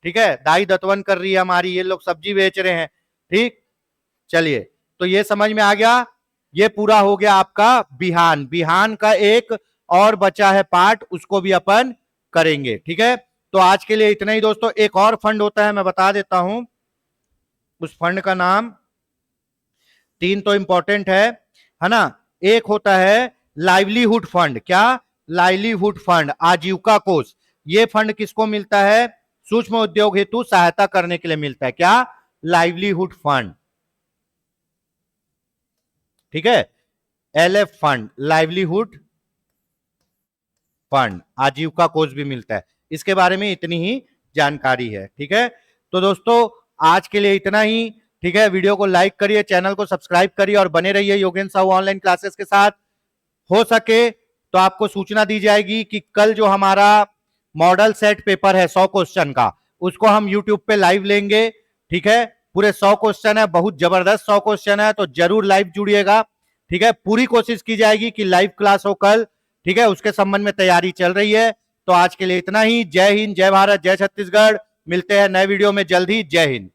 ठीक है, दाई दतवन कर रही है हमारी, ये लोग सब्जी बेच रहे हैं। ठीक, चलिए तो ये समझ में आ गया। ये पूरा हो गया आपका बिहान। बिहान का एक और बचा है पार्ट, उसको भी अपन करेंगे। ठीक है, तो आज के लिए इतना ही दोस्तों। एक और फंड होता है, मैं बता देता हूं उस फंड का नाम। 3 तो इंपॉर्टेंट है ना। एक होता है लाइवलीहुड फंड। क्या? लाइवलीहुड फंड, आजीविका कोष। ये फंड किसको मिलता है? सूक्ष्म उद्योग हेतु सहायता करने के लिए मिलता है। क्या? Livelihood fund. ठीक है, एलएफ फंड, लाइवलीहुड फंड, आजीविका कोष भी मिलता है। इसके बारे में इतनी ही जानकारी है। ठीक है, तो दोस्तों आज के लिए इतना ही। ठीक है, वीडियो को लाइक करिए, चैनल को सब्सक्राइब करिए और बने रहिए योगेंद्र साहू ऑनलाइन क्लासेस के साथ। हो सके तो आपको सूचना दी जाएगी कि कल जो हमारा मॉडल सेट पेपर है 100 क्वेश्चन का, उसको हम यूट्यूब पे लाइव लेंगे। ठीक है, पूरे 100 क्वेश्चन है, बहुत जबरदस्त 100 क्वेश्चन है, तो जरूर लाइव जुड़िएगा। ठीक है, पूरी कोशिश की जाएगी कि लाइव क्लास हो कल। ठीक है, उसके संबंध में तैयारी चल रही है। तो आज के लिए इतना ही। जय हिंद, जय भारत, जय छत्तीसगढ़। मिलते हैं नए वीडियो में जल्द ही। जय हिंद।